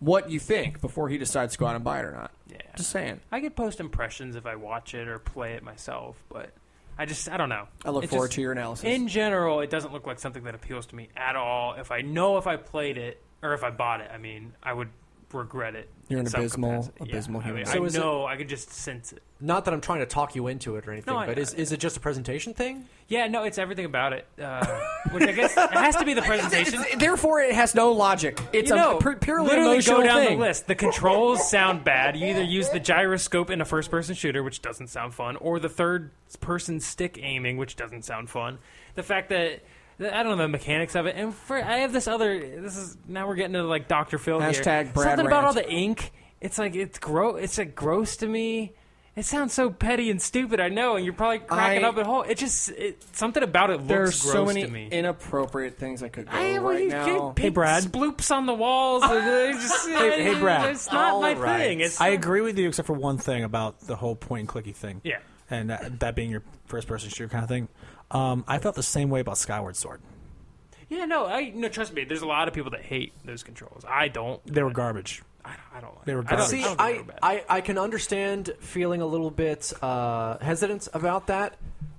what you think before he decides to go out and buy it or not. Yeah. Just saying. I could post impressions if I watch it or play it myself, but I don't know. I look It forward just- to your analysis. In general, it doesn't look like something that appeals to me at all. If I played it or if I bought it, I mean, I would regret it. You're in an some abysmal capacity. human. I, So mean, is I know. I could just sense it. Not that I'm trying to talk you into it or anything, No, I- but is it just a presentation thing? Yeah, no, it's everything about it. Which I guess it has to be the presentation. Therefore, it has no logic. It's You know, a purely literally emotional go down thing. the list. The controls sound bad. You either use the gyroscope in a first-person shooter, which doesn't sound fun, or the third-person stick aiming, which doesn't sound fun. The fact that I don't know the mechanics of it, and I have this other. This is now we're getting to like Dr. Phil here. Hashtag Brad Something about all rant. the ink. It's like it's gross. It's like gross to me. It sounds so petty and stupid. I know, and you're probably cracking up at whole. Something about it looks There's gross so many to me. inappropriate things I could go Well, right you now. get Hey, Brad. sploops on the walls. Hey, Brad. It's not my All right. thing. It's I agree with you except for one thing about the whole point and clicky thing. Yeah. And that being your first person shooter kind of thing. I felt the same way about Skyward Sword. Yeah, no, trust me. There's a lot of people that hate those controls. I don't. They were garbage. I don't like. They were I don't- garbage. See, I don't think they were bad. I can understand feeling a little bit hesitant about that,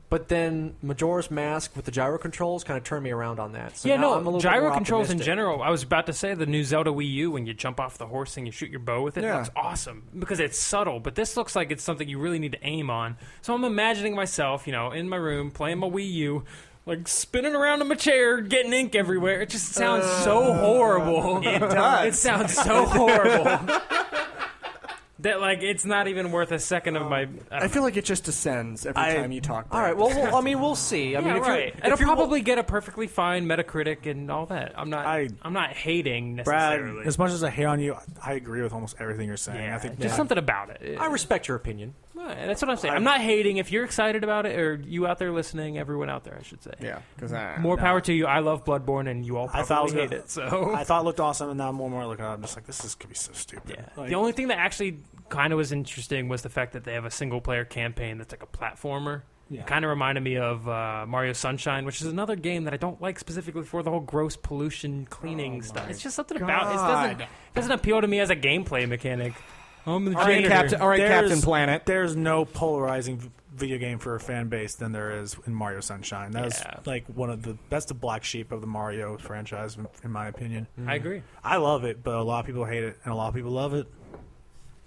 but then Majora's Mask with the gyro controls kind of turned me around on that. So Yeah, now no, I'm a little bit gyro more controls in optimistic. general. I was about to say the new Zelda Wii U when you jump off the horse and you shoot your bow with it. Yeah. Looks awesome because it's subtle, but this looks like it's something you really need to aim on. So I'm imagining myself, in my room playing my Wii U, like spinning around in my chair, getting ink everywhere. It just sounds so horrible. It does. It sounds so horrible. That like it's not even worth a second of my. I feel like it just descends every time you talk. All right. Well, I mean, we'll see. I mean, Yeah, if right. you're, It'll if you're, probably get a perfectly fine Metacritic and all that. I'm not hating Brad, necessarily. as much as I hate on you, I agree with almost everything you're saying. yeah, I think just something about it. I respect your opinion. Right, that's what I'm saying. I'm not hating. If you're excited about it, or you out there listening, everyone out there, I should say. Yeah, because More power to you. I love Bloodborne, and you all I thought it was probably hate good. it. So I thought it looked awesome, and now more and more looking at it, I'm just like, could be so stupid. yeah. Like, The only thing that actually kind of was interesting was the fact that they have a single player campaign that's like a platformer. Yeah. It kind of reminded me of Mario Sunshine, which is another game that I don't like specifically for the whole gross pollution cleaning stuff. It's just something about it. Doesn't appeal to me as a gameplay mechanic. I'm the All right, janitor. Captain Planet. There's no polarizing video game for a fan base than there is in Mario Sunshine. That was Yeah. like that's the black sheep of the Mario franchise, in my opinion. I agree. I love it, but a lot of people hate it, and a lot of people love it.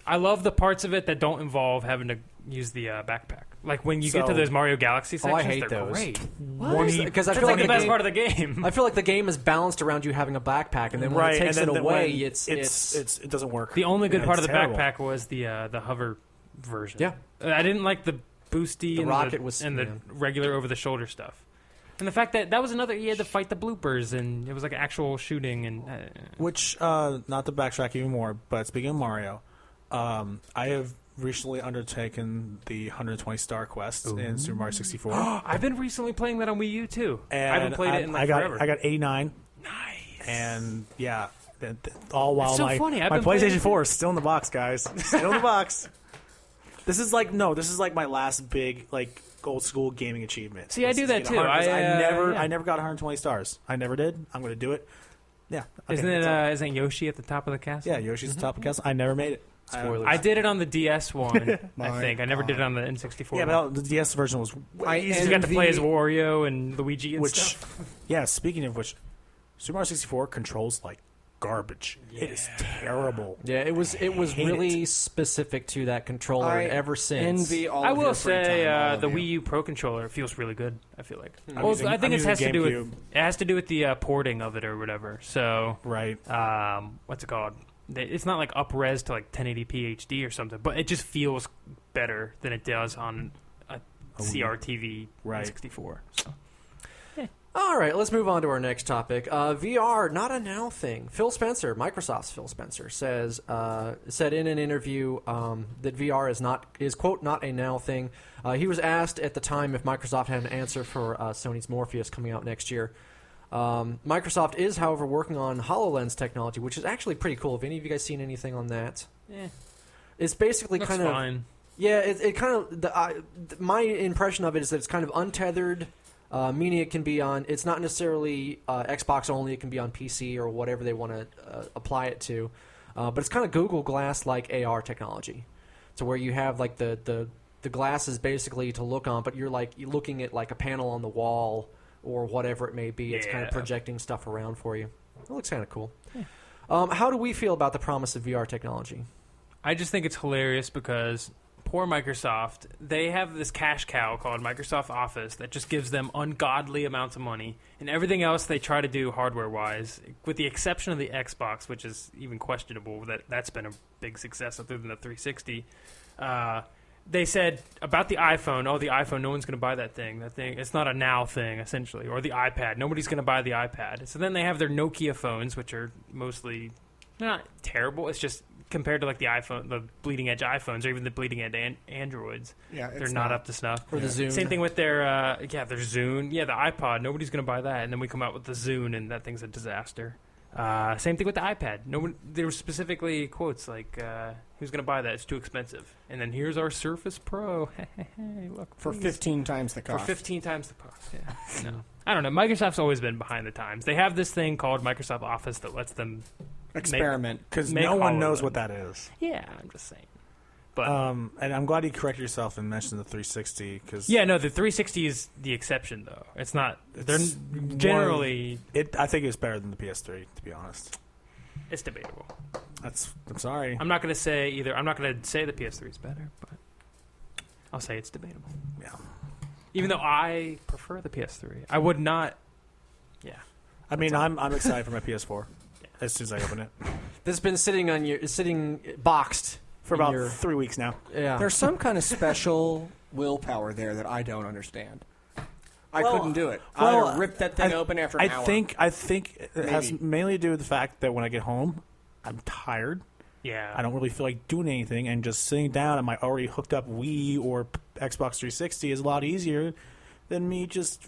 I love the parts of it that don't involve having to use the backpack. Like when you get to So- those Mario Galaxy sections, I hate they're those. great. Because I That's feel like like the best part of the game. I feel like the game is balanced around you having a backpack, and then when it takes it away, it doesn't work. The only good Yeah, part of it's the terrible. backpack was the hover version. Yeah. I didn't like the boosty The and rocket was- and the yeah. regular over the shoulder stuff. And the fact that was another you had to fight the bloopers and it was like actual shooting and Which, not to backtrack even more, but speaking of Mario, I have recently undertaken the 120 star quest in Super Mario 64. I've been recently playing that on Wii U too. And I haven't played it in like I got, forever. I got 89. Nice. And yeah, all while so my, funny. I've my been playing PlayStation it 4 is still in the box, guys. Still in the box. This is like my last big like old school gaming achievement. See, I do that Get too. 100 I I never got 120 stars. I never did. I'm going to do it. Yeah. Okay, Isn't it? that's all. Isn't Yoshi at the top of the castle? Yeah, Yoshi's the top of the castle. I never made it. Spoilers. I did it on the DS one. My I think I never did it on the N64. Yeah, one. but the DS version was way You easier. got to play as Wario and Luigi and Which, stuff. yeah, speaking of which, Super Mario 64 controls like garbage. It is terrible. Yeah, it was hate really specific to that controller. And ever since, envy all I of will your free say time, all of the you. Wii U Pro controller feels really good. I feel like. I'm Well, using- I think I'm it has using to do with GameCube. it has to do with the porting of it or whatever. So, Right. what's it called? It's not like up res to like 1080p HD or something, but it just feels better than it does on a CRTV Right. 64. All right, let's move on to our next topic. VR, not a now thing. Phil Spencer, Microsoft's Phil Spencer, said in an interview that VR is quote not a now thing. He was asked at the time if Microsoft had an answer for Sony's Morpheus coming out next year. Microsoft is, however, working on HoloLens technology, which is actually pretty cool. Have any of you guys seen anything on that? It's basically Looks kind of fine. yeah. It kind of my impression of it is that it's kind of untethered. Meaning it can be on. It's not necessarily Xbox only. It can be on PC or whatever they want to apply it to. But it's kind of Google Glass like AR technology, so where you have like the glasses basically to look on, but you're looking at like a panel on the wall or whatever it may be. It's kind of Yeah. projecting stuff around for you. It looks kind of cool. How do we feel about the promise of VR technology? I just think it's hilarious because poor Microsoft, they have this cash cow called Microsoft Office that just gives them ungodly amounts of money, and everything else they try to do hardware-wise, with the exception of the Xbox, which is even questionable, that's been a big success other than the 360. They said about the iPhone, the iPhone, no one's going to buy that thing. That thing, it's not a now thing, essentially. Or the iPad, nobody's going to buy the iPad. So then they have their Nokia phones, which are mostly not terrible. It's just compared to like the iPhone, the bleeding edge iPhones, or even the bleeding edge Androids, Yeah, they're not up to snuff. Or the Zune? Same thing with their their Zune. Yeah, the iPod. Nobody's going to buy that, and then we come out with the Zune, and that thing's a disaster. Same thing with the iPad. No one. There were specifically quotes like, "Who's going to buy that? It's too expensive." And then here's our Surface Pro. Look, for please. 15 times the For cost. 15 times the cost. Yeah. No. I don't know. Microsoft's always been behind the times. They have this thing called Microsoft Office that lets them. Experiment. Because Make no one HoloLens. knows what that is. Yeah, I'm just saying. But And I'm glad you corrected yourself and mentioned the 360 because yeah, no, the 360 is the exception though. It's not. They're It's generally. I think it's better than the PS3 to be honest. It's debatable. I'm sorry. I'm not going to say either. I'm not going to say the PS3 is better, but I'll say it's debatable. Yeah. Even though I prefer the PS3, I would not. Yeah. I mean, I'm excited for my PS4 as soon as I open it. This has been sitting boxed for in about your- 3 weeks now. Yeah. There's some kind of special willpower there that I don't understand. I Well, couldn't do it. well, I would have ripped that thing open after an hour. I think it has Maybe. mainly to do with the fact that when I get home, I'm tired. Yeah. I don't really feel like doing anything, and just sitting down at my already hooked up Wii or Xbox 360 is a lot easier than me just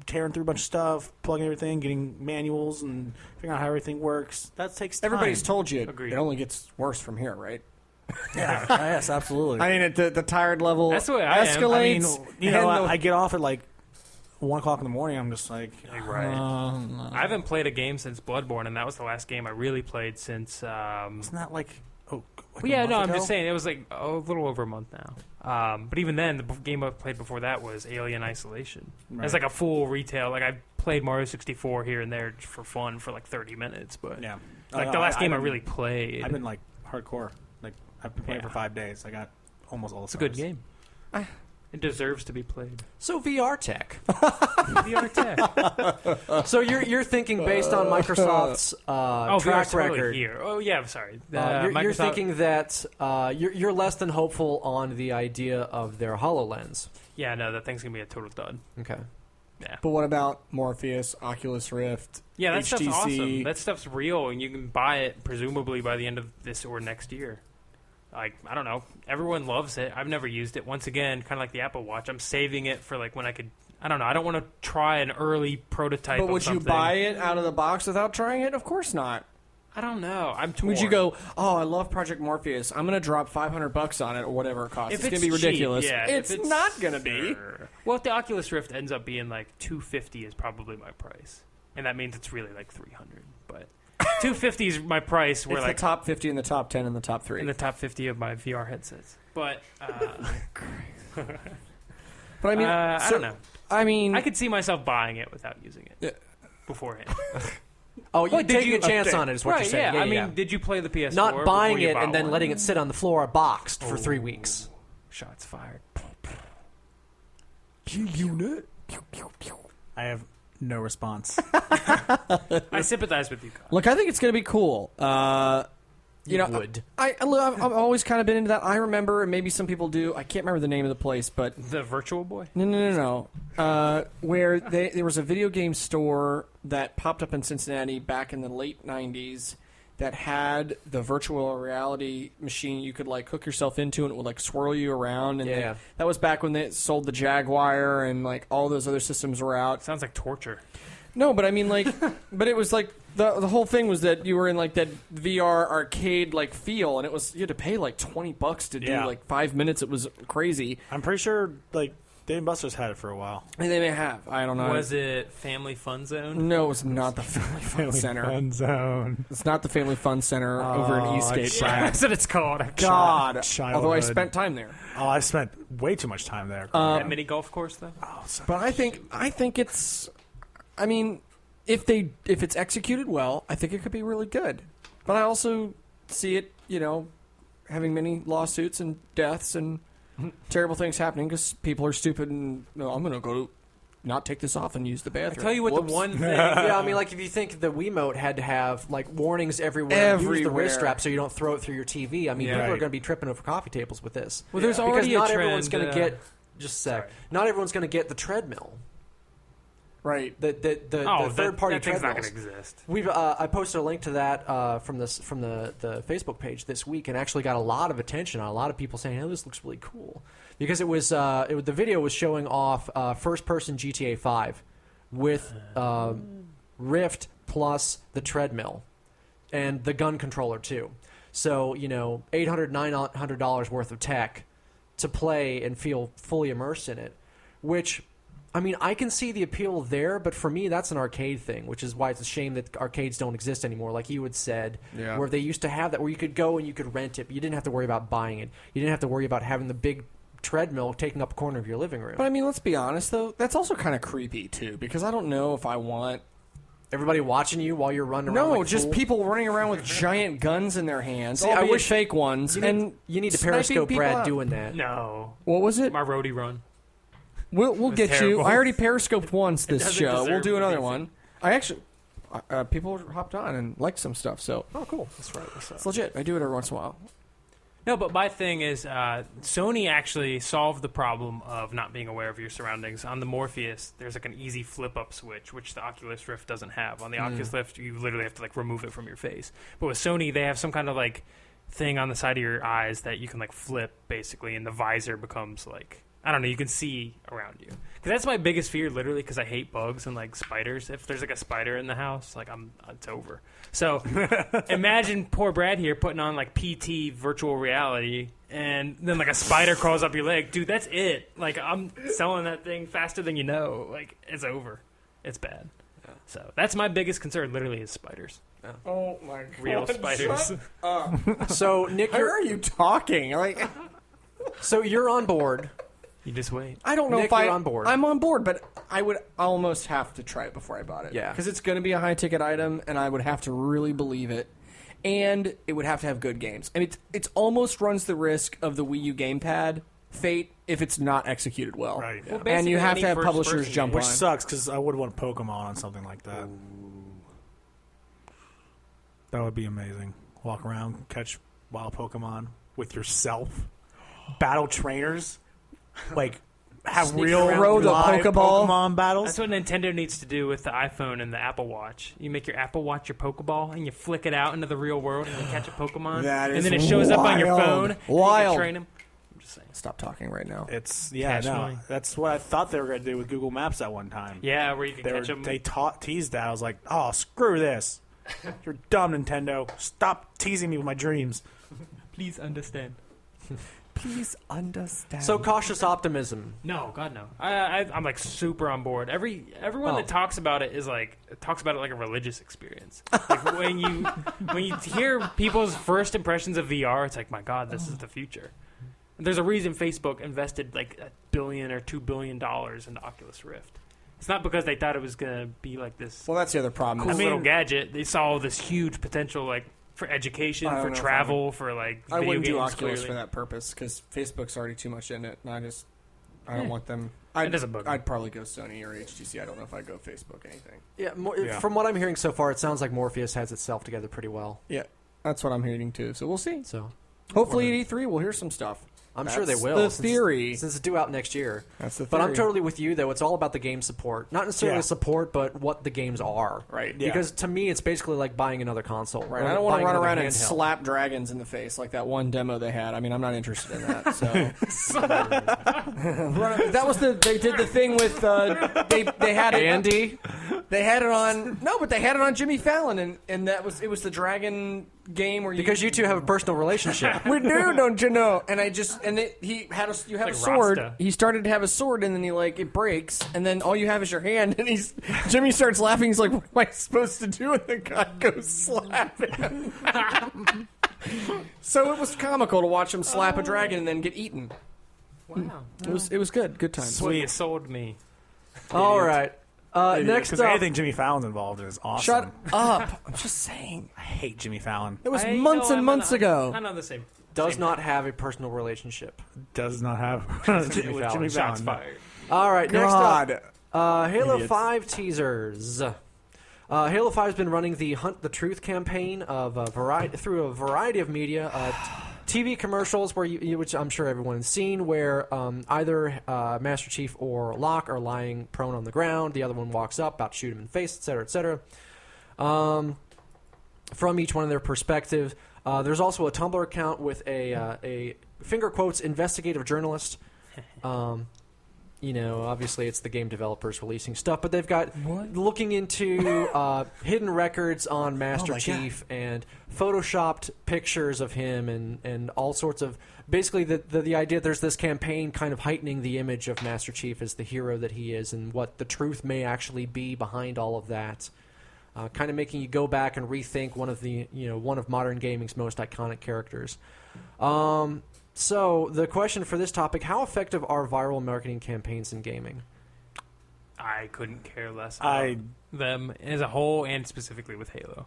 tearing through a bunch of stuff, plugging everything, getting manuals, and figuring out how everything works. That takes time. Everybody's told you Agreed. it only gets worse from here, right? Yeah, yes, absolutely. I mean, at the tired level That's the way I am. escalates. I mean, you know, and the- I get off at like 1 o'clock in the morning. I'm just like, Right. I haven't played a game since Bloodborne, and that was the last game I really played since. isn't that like, Well, a yeah, month no, I'm ago? just saying it was like a little over a month now. But even then, the game I played before that was Alien Isolation. Right. It's like a full retail. Like I played Mario 64 here and there just for fun for like 30 minutes, but Yeah, like the last game I really played. I've been like hardcore. Like I've been playing Yeah. for 5 days. I got almost all the it's a good stars. game. It deserves to be played. So VR tech. VR tech. So you're thinking based on Microsoft's Oh, track VR's totally record. here. Oh yeah, I'm sorry. You're Microsoft- thinking that you're less than hopeful on the idea of their HoloLens. Yeah, no, that thing's gonna be a total dud. Okay. Yeah. But what about Morpheus, Oculus Rift, Yeah, that HTC? stuff's awesome. That stuff's real, and you can buy it presumably by the end of this or next year. Like, I don't know. Everyone loves it. I've never used it. Once again, kind of like the Apple Watch, I'm saving it for like when I could. I don't know. I don't want to try an early prototype. But of would you something. buy it out of the box without trying it? Of course not. I don't know. I'm torn. Would you go, oh, I love Project Morpheus. I'm going to drop $500 on it or whatever it costs. If It's going to be cheap, ridiculous. yeah, it's if not going to be. Sure. Well, if the Oculus Rift ends up being like $250 is probably my price, and that means it's really like $300. But $250 is my price. We're It's like the top 50 and the top 10 and the top 3. in the top 50 of my VR headsets. But But I mean, I don't know. I mean, I could see myself buying it without using it Yeah. beforehand. Oh, you're Well, did taking you- a chance okay. on it, is what right? you're saying. Yeah. I yeah. mean, did you play the PS4? Not buying before you it bought and then one? letting it sit on the floor boxed for 3 weeks. Shots fired. I have no response. I sympathize with you, Kyle. look, I think it's going to be cool. You know, would. I've always kind of been into that. I remember, and maybe some people do. I can't remember the name of the place, but The Virtual Boy. no. Where there was a video game store that popped up in Cincinnati back in the late '90s that had the virtual reality machine you could like hook yourself into, and it would like swirl you around. And Yeah. that was back when they sold the Jaguar, and like all those other systems were out. Sounds like torture. No, but I mean, like, but it was like the whole thing was that you were in like that VR arcade like feel, and it was you had to pay like $20 to do Yeah. like 5 minutes. It was crazy. I'm pretty sure like Dave & Buster's had it for a while. And they may have. I don't know. Was it Family Fun Zone? No, it's not the Family Fun Center. Zone. It's not the Family Fun Center over in Eastgate. it's Brad. That's what it's called. God, Childhood. although I spent time there. Oh, I spent way too much time there. That mini golf course, though. But I think it's. I mean, if it's executed well, I think it could be really good. But I also see it, having many lawsuits and deaths and terrible things happening because people are stupid and no, I'm going to go not take this off and use the I bathroom. tell you what, Whoops. the one thing. Yeah, I mean, like if you think the Wiimote had to have like warnings everywhere, use the Everywhere. wrist strap so you don't throw it through your TV. I mean, Yeah. people are Right. going to be tripping over coffee tables with this. Well, there's because already a not trend. everyone's going to get. Just a sec. Sorry. Not everyone's going to get the treadmill. Right. The third party that thing's not treadmills. going to exist. We've I posted a link to that from the Facebook page this week, and actually got a lot of attention on a lot of people saying, "Oh, this looks really cool," because the video was showing off first person GTA 5 with Rift plus the treadmill and the gun controller too. So $800, $900 worth of tech to play and feel fully immersed in it, which. I mean, I can see the appeal there, but for me, that's an arcade thing, which is why it's a shame that arcades don't exist anymore, like you had said, Yeah. where they used to have that, where you could go and you could rent it, but you didn't have to worry about buying it. You didn't have to worry about having the big treadmill taking up a corner of your living room. But I mean, let's be honest, though. That's also kind of creepy, too, because I don't know if I want... Everybody watching you while you're running around No, like a just fool. people running around with giant guns in their hands. See, I albeit wish fake ones. You need, and you need to sniping Periscope people Brad out. doing that. No. What was it? My roadie run. We'll was get you. terrible. I already periscoped once this doesn't show. We'll deserve do another anything. one. I actually... people hopped on and liked some stuff, so Oh, cool. That's right. That's it's legit. I do it every once in a while. No, but my thing is, Sony actually solved the problem of not being aware of your surroundings. On the Morpheus, there's like an easy flip-up switch, which the Oculus Rift doesn't have. On the Oculus Rift, you literally have to like remove it from your face. But with Sony, they have some kind of like thing on the side of your eyes that you can like flip, basically, and the visor becomes like, I don't know, you can see around you. Because that's my biggest fear, literally, because I hate bugs and like spiders. If there's like a spider in the house, like it's over. So imagine poor Brad here putting on like PT virtual reality, and then like a spider crawls up your leg. Dude, that's it. Like I'm selling that thing faster than you know. Like it's over. It's bad. Yeah. So that's my biggest concern. Literally, is spiders. Yeah. Oh my god! Real spiders. So Nick, How are you talking? Like, so you're on board. You just wait. I don't know Nick, if you're on board. I'm on board, but I would almost have to try it before I bought it. Yeah. Because it's going to be a high-ticket item, and I would have to really believe it. And it would have to have good games. And it almost runs the risk of the Wii U gamepad fate if it's not executed well. Right. Well, And you basically have to any have publishers first-person jump game. Which on. sucks because I would want Pokemon on something like that. That would be amazing. Walk around, catch wild Pokemon with yourself. Battle trainers, like have Sneak real around Throw the live Pokeball. Pokemon battles. That's what Nintendo needs to do with the iPhone and the Apple Watch. You make your Apple Watch your Pokeball, and you flick it out into the real world, and you catch a Pokemon. That and is then it shows up on your wild. phone. And you Wild. can train them. I'm just saying. Stop talking right now. It's yeah, no. Casually. That's what I thought they were going to do with Google Maps at one time. Yeah, where you can They catch them. teased that. I was like, oh, screw this. You're dumb, Nintendo. Stop teasing me with my dreams. Please understand. Please understand. So cautious optimism. No, God, no. I'm like super on board. Everyone that talks about it is like talks about it like a religious experience. Like when you hear people's first impressions of VR, it's like, my God, this is the future. And there's a reason Facebook invested like $1 billion or $2 billion into Oculus Rift. It's not because they thought it was gonna be like this well, that's the other problem. cool little gadget. They saw this huge potential, like for education, I don't for know if travel, for like I video wouldn't do games, Oculus clearly. for that purpose because Facebook's already too much in it, and I don't want them. doesn't bug me. I'd probably go Sony or HTC. I don't know if I'd go Facebook anything. Yeah, Yeah. From what I'm hearing so far, it sounds like Morpheus has itself together pretty well. Yeah, that's what I'm hearing too. So we'll see. So Hopefully at E3 we'll hear some stuff. I'm sure they That's will. the since- theory. Since it's due out next year. That's the But I'm theory. totally with you, though. It's all about the game support. Not necessarily Yeah. support, but what the games are. Right. Yeah. Because to me, it's basically like buying another console. Right, or I don't want to buying run another around and handheld. slap dragons in the face like that one demo they had. I mean, I'm not interested in that. So that was they did the thing with they had it, Andy? they had it on but they had it on Jimmy Fallon and it was the dragon game where Because you two have a personal relationship. we do, don't you know? And you have like a sword. Rasta. He started to have a sword, and then it breaks, and then all you have is your hand. And Jimmy starts laughing. He's like, "What am I supposed to do?" And the guy goes slap him. So it was comical to watch him slap a dragon and then get eaten. Wow. It was good time. That's what you sold me. All right. Next Because up. anything Jimmy Fallon's involved in is awesome. Shut up! I'm just saying. I hate Jimmy Fallon. It was I months know and I'm months on- ago. I'm on the same. Does same not have a personal relationship. Does not have Jimmy with Fallon. Jimmy Shots Fallon. fired. All right. God. Next up. Halo Idiots. 5 teasers. Halo 5 has been running the Hunt the Truth campaign of through a variety of media. TV commercials, which I'm sure everyone has seen, where either Master Chief or Locke are lying prone on the ground. The other one walks up, about to shoot him in the face, etc., etc. From each one of their perspective. There's also a Tumblr account with a finger quotes investigative journalist. Obviously it's the game developers releasing stuff, but they've got looking into hidden records on Master Chief and photoshopped pictures of him and all sorts of basically the idea there's this campaign kind of heightening the image of Master Chief as the hero that he is and what the truth may actually be behind all of that. Kind of making you go back and rethink one of modern gaming's most iconic characters. So the question for this topic: how effective are viral marketing campaigns in gaming? I couldn't care less about them as a whole, and specifically with Halo.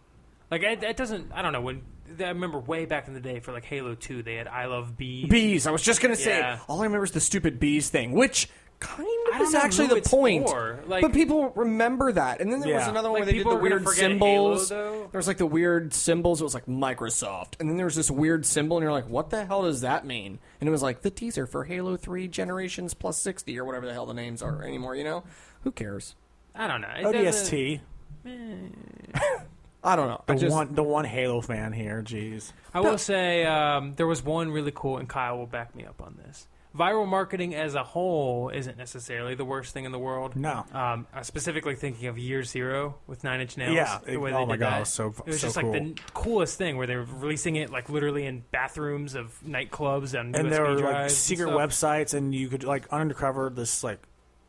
Like it doesn't. I don't know when. I remember way back in the day for like Halo 2, they had "I Love Bees." Bees. I was just gonna say. Yeah. All I remember is the stupid bees thing, which kind I of don't is know actually who the it's point. for. Like- but people remember that. And then there was Yeah. another one Like, where they did people the are gonna weird forget symbols. Halo, though. There was like the weird symbols. It was like Microsoft. And then there was this weird symbol, and you're like, what the hell does that mean? And it was like the teaser for Halo 3 Generations Plus 60 or whatever the hell the names are anymore, you know? Who cares? I don't know. It doesn't- ODST. I don't know. The one Halo fan here. Jeez. I will say there was one really cool, and Kyle will back me up on this. Viral marketing as a whole isn't necessarily the worst thing in the world. No. I'm specifically thinking of Year Zero with Nine Inch Nails. Yeah. the way Oh they my did God, that. it was so It was so just cool. like the coolest thing where they were releasing it like literally in bathrooms of nightclubs and And USB there were like drives and secret stuff. websites, and you could like uncover this like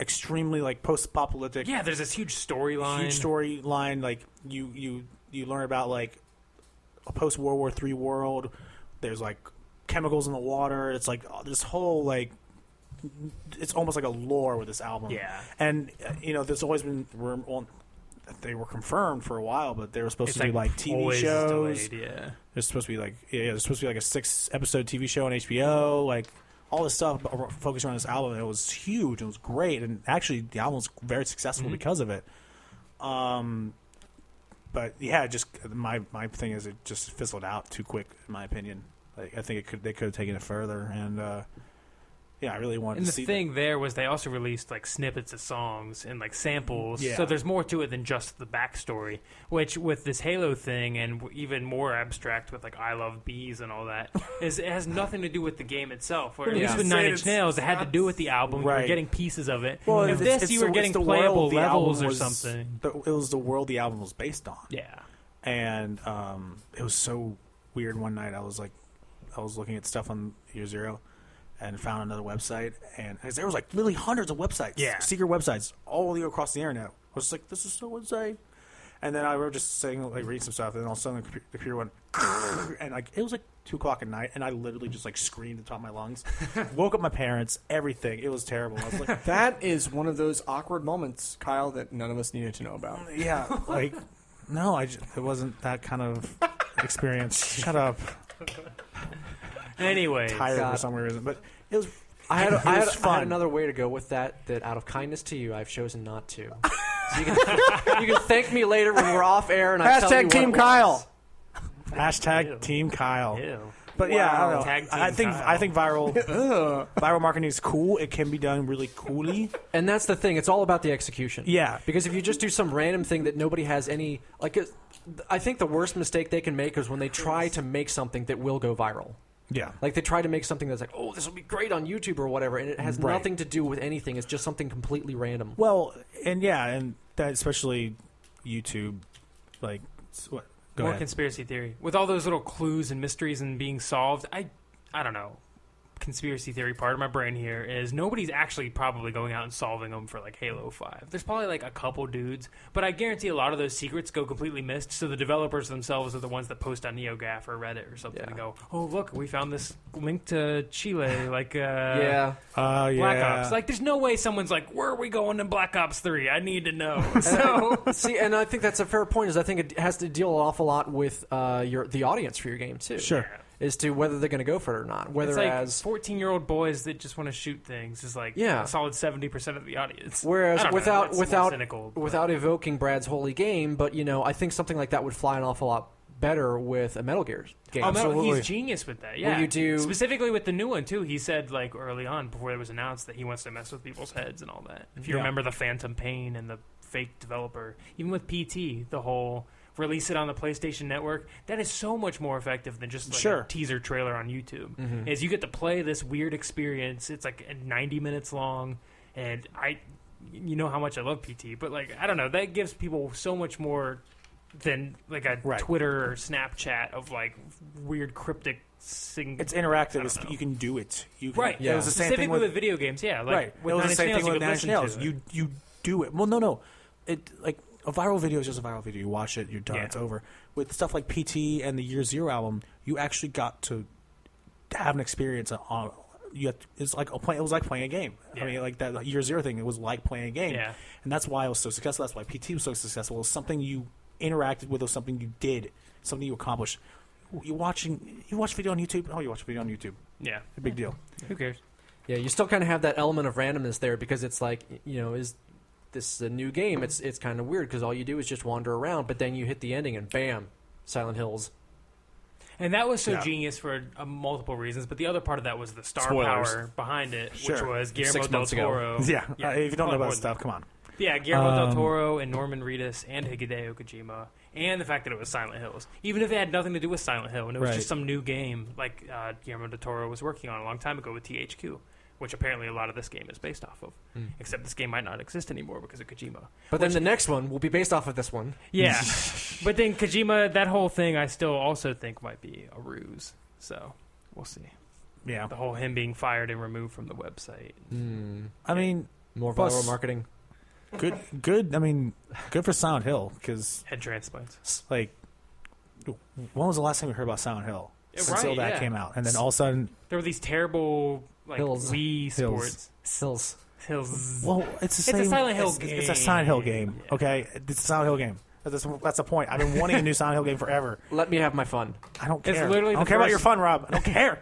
extremely like post-apocalyptic, Yeah, there's this huge storyline. huge storyline. Like you learn about like a post-World War III world. There's like chemicals in the water. It's like this whole like it's almost like a lore with this album. Yeah. And there's always been they were confirmed for a while, but they were supposed It's to do like TV always shows. delayed, yeah. There's supposed to be like there's supposed to be like a 6-episode TV show on HBO, like all this stuff focused on this album. And it was huge. It was great, and actually the album was very successful because of it. But yeah, just my thing is it just fizzled out too quick, in my opinion. Like I think they could have taken it further, and yeah, I really wanted And to the see thing there was they also released like snippets of songs and like samples, Yeah. so there's more to it than just the backstory. Which with this Halo thing and even more abstract with like I Love Bees and all that, is it has nothing to do with the game itself. Or at Yeah. least with Say Nine it's Inch Nails, it had to do with the album. You were Right. getting pieces of it. Well, if it's- this, you were it's getting the playable world the album levels or was- something. It was the world the album was based on. Yeah. And it was so weird. One night I was looking at stuff on Year Zero and found another website, and 'cause there was like really hundreds of websites, Yeah. secret websites all the way across the internet. I was just like, this is so insane. And then I was just saying, like, reading some stuff, and then all of a sudden the computer went, and like it was like 2:00 at night, and I literally just like screamed at the top of my lungs, woke up my parents, everything. It was terrible. I was like, That is one of those awkward moments, Kyle, that none of us needed to know about. yeah, like no, it wasn't that kind of experience. Shut up. Anyway, Tired God. for some reason, but it was. I had, it I, was had, I fun. had another way to go with that out of kindness to you, I've chosen not to. So you can thank me later when we're off air and I tell you Hashtag what Team it was. Kyle. Hashtag Ew. Team Kyle. Ew. But yeah, I don't know. Tag Team I think Kyle. I think viral marketing is cool. It can be done really coolly. And that's the thing. It's all about the execution. Yeah. Because if you just do some random thing that nobody has any I think the worst mistake they can make is when they try to make something that will go viral. Yeah. Like they try to make something that's like, oh, this will be great on YouTube or whatever, and it has Right. nothing to do with anything. It's just something completely random. Well, and that especially YouTube, like what? Go More ahead. conspiracy theory with all those little clues and mysteries and being solved. I don't know. Conspiracy theory part of my brain here is nobody's actually probably going out and solving them for like Halo 5. There's probably like a couple dudes, but I guarantee a lot of those secrets go completely missed. So the developers themselves are the ones that post on NeoGAF or Reddit or something Yeah. and go, "Oh, look, we found this link to Chile." Like, Yeah. Yeah. Black Ops. Like, there's no way someone's like, "Where are we going in Black Ops 3? I need to know." So See, and I think that's a fair point. Is I think it has to deal an awful lot with the audience for your game too. Sure. As to whether they're going to go for it or not. Whether it's like as 14-year-old boys that just want to shoot things is like Yeah. a solid 70% of the audience. Whereas I don't know, without that's more cynical, but- without evoking Brad's holy game, but I think something like that would fly an awful lot better with a Metal Gear game. Oh, no, Absolutely. he's genius with that. Yeah, you do- specifically with the new one too. He said like early on before it was announced that he wants to mess with people's heads and all that. If you Yeah. remember the Phantom Pain and the fake developer, even with PT, the whole release it on the PlayStation Network, that is so much more effective than just like Sure. a teaser trailer on YouTube. Mm-hmm. Is you get to play this weird experience. It's like 90 minutes long, and you know how much I love PT, but like I don't know, that gives people so much more than like a Right. Twitter or Snapchat of like weird cryptic It's interactive. I don't know. You can do it. You can, right. It was the same thing Specifically with with video games, yeah. Like right. with It was Nine the Inch same Nails, thing you with could Nine Inch listen Nails. to it. You do it. Well, no. It like a viral video is just a viral video. You watch it, you're done. Yeah. It's over. With stuff like PT and the Year Zero album, you actually got to have an experience on. It's like it was like playing a game. Yeah. I mean, like that Year Zero thing. It was like playing a game. Yeah. And that's why it was so successful. That's why PT was so successful. It was something you interacted with. It was something you did. Something you accomplished. You watch video on YouTube. Oh, you watch video on YouTube. Yeah. A big deal. Who cares? Yeah, you still kind of have that element of randomness there because it's like, is this a new game? It's kind of weird because all you do is just wander around, but then you hit the ending and bam, Silent Hills. And that was so Yeah. genius for multiple reasons, but the other part of that was the star Spoilers. power behind it, which Sure. was Guillermo 6 del months ago. Toro. Yeah, if you don't know about more this stuff, come on. Yeah, Guillermo del Toro and Norman Reedus and Hideo Kojima, and the fact that it was Silent Hills. Even if it had nothing to do with Silent Hill, and it was Right. just some new game like Guillermo del Toro was working on a long time ago with THQ, which apparently a lot of this game is based off of. Except this game might not exist anymore because of Kojima. But then the next one will be based off of this one. Yeah, but then Kojima, that whole thing, I still also think might be a ruse. So we'll see. Yeah, The whole him being fired and removed from the website. I mean, More Plus- viral marketing. good. I mean, good for Silent Hill because, Head transplants. like, when was the last time we heard about Silent Hill? Yeah, Until right, that yeah. came out, and then all of a sudden, There were these terrible like Hills. Wii sports. Hills. Hills. well, it's the It's a same. Silent Hill It's a Silent Hill game. game. Yeah. Okay, it's a Silent Hill game. That's the point. I've been wanting a new Silent Hill game forever. Let me have my fun. I don't It's care. literally I don't the care about first- your fun, Rob. I don't care.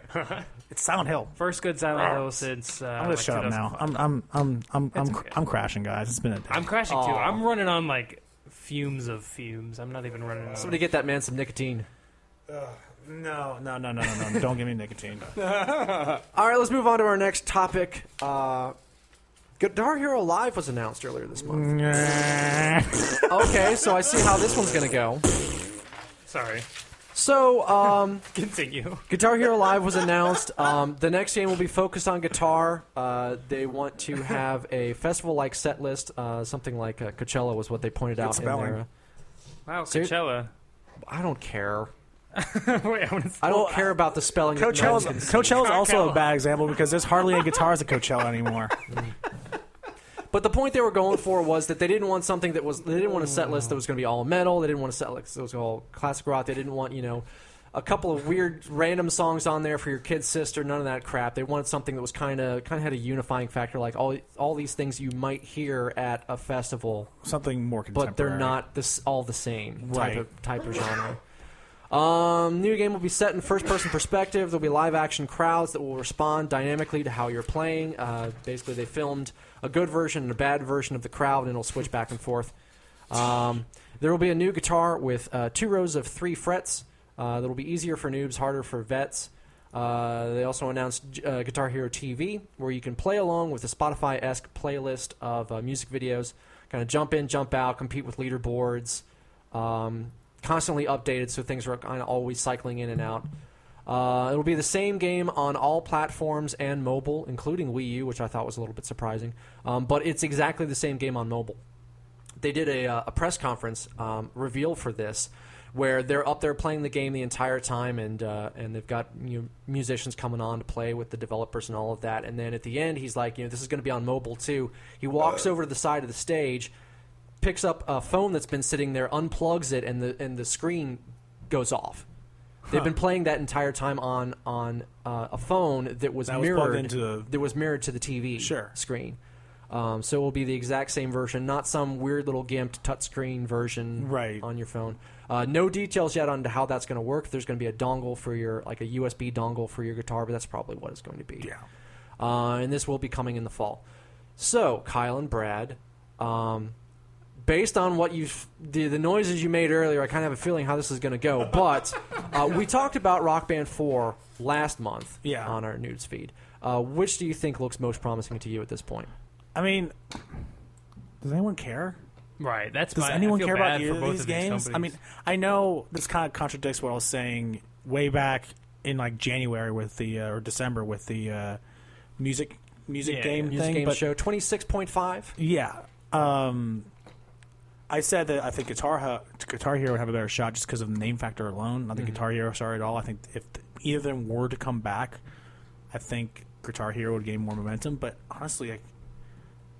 It's Silent Hill. First good Silent Hill since I'm gonna like shut up now. 2005. I'm okay. crashing, guys. It's been a day. I'm crashing too. Aw. I'm running on like fumes of fumes. I'm not even running on. Somebody get that man some nicotine. No. Don't give me nicotine. All right, let's move on to our next topic. Guitar Hero Live was announced earlier this month. Okay, so I see how this one's going to go. Sorry. So, Continue. Guitar Hero Live was announced. The next game will be focused on guitar. They want to have a festival-like set list, something like Coachella was what they pointed out in spelling. there. Wow, Ser- Coachella. I don't care. Wait, I want to. I don't care about the spelling. that no one can see. Coachella's also Coachella. a bad example because there's hardly any guitars at Coachella anymore. But the point they were going for was that they didn't want something that was. They didn't want a set list that was going to be all metal. They didn't want a set list that was all classic rock. They didn't want a couple of weird random songs on there for your kid's sister. None of that crap. They wanted something that was kind of had a unifying factor, like all these things you might hear at a festival, Something more contemporary. but they're not all the same Right. type of genre. New game will be set in first-person perspective. There'll be live-action crowds that will respond dynamically to how you're playing. Basically, they filmed a good version and a bad version of the crowd, and it'll switch back and forth. There will be a new guitar with 2 rows of 3 frets. That'll be easier for noobs, harder for vets. They also announced Guitar Hero TV, where you can play along with a Spotify-esque playlist of music videos, kind of jump in, jump out, compete with leaderboards. Constantly updated, so things are kind of always cycling in and out. It'll be the same game on all platforms and mobile, including Wii U, which I thought was a little bit surprising. But it's exactly the same game on mobile. They did a press conference reveal for this, where they're up there playing the game the entire time, and they've got musicians coming on to play with the developers and all of that. And then at the end, he's like, this is going to be on mobile too. He walks over to the side of the stage, picks up a phone that's been sitting there, unplugs it, and the screen goes off. They've been playing that entire time on a phone that was That was plugged mirrored into that was mirrored to the TV Sure. screen. So it will be the exact same version, not some weird little gimped touchscreen version Right. on your phone. No details yet on how that's going to work. There's going to be a dongle for a USB dongle for your guitar, but that's probably what it's going to be. Yeah. And this will be coming in the fall. So, Kyle and Brad, based on what the noises you made earlier, I kind of have a feeling how this is going to go. But we talked about Rock Band 4 last month on our news feed. Which do you think looks most promising to you at this point? I mean, does anyone care? Right. That's Does my. anyone I feel care about bad either for of both these of games? I mean, I know this kind of contradicts what I was saying way back in like January with the or December with the music game Music thing. game But show 26.5. yeah, I said that I think Guitar Hero would have a better shot just because of the name factor alone. I think Guitar Hero, sorry at all. I think if either of them were to come back, I think Guitar Hero would gain more momentum. But honestly,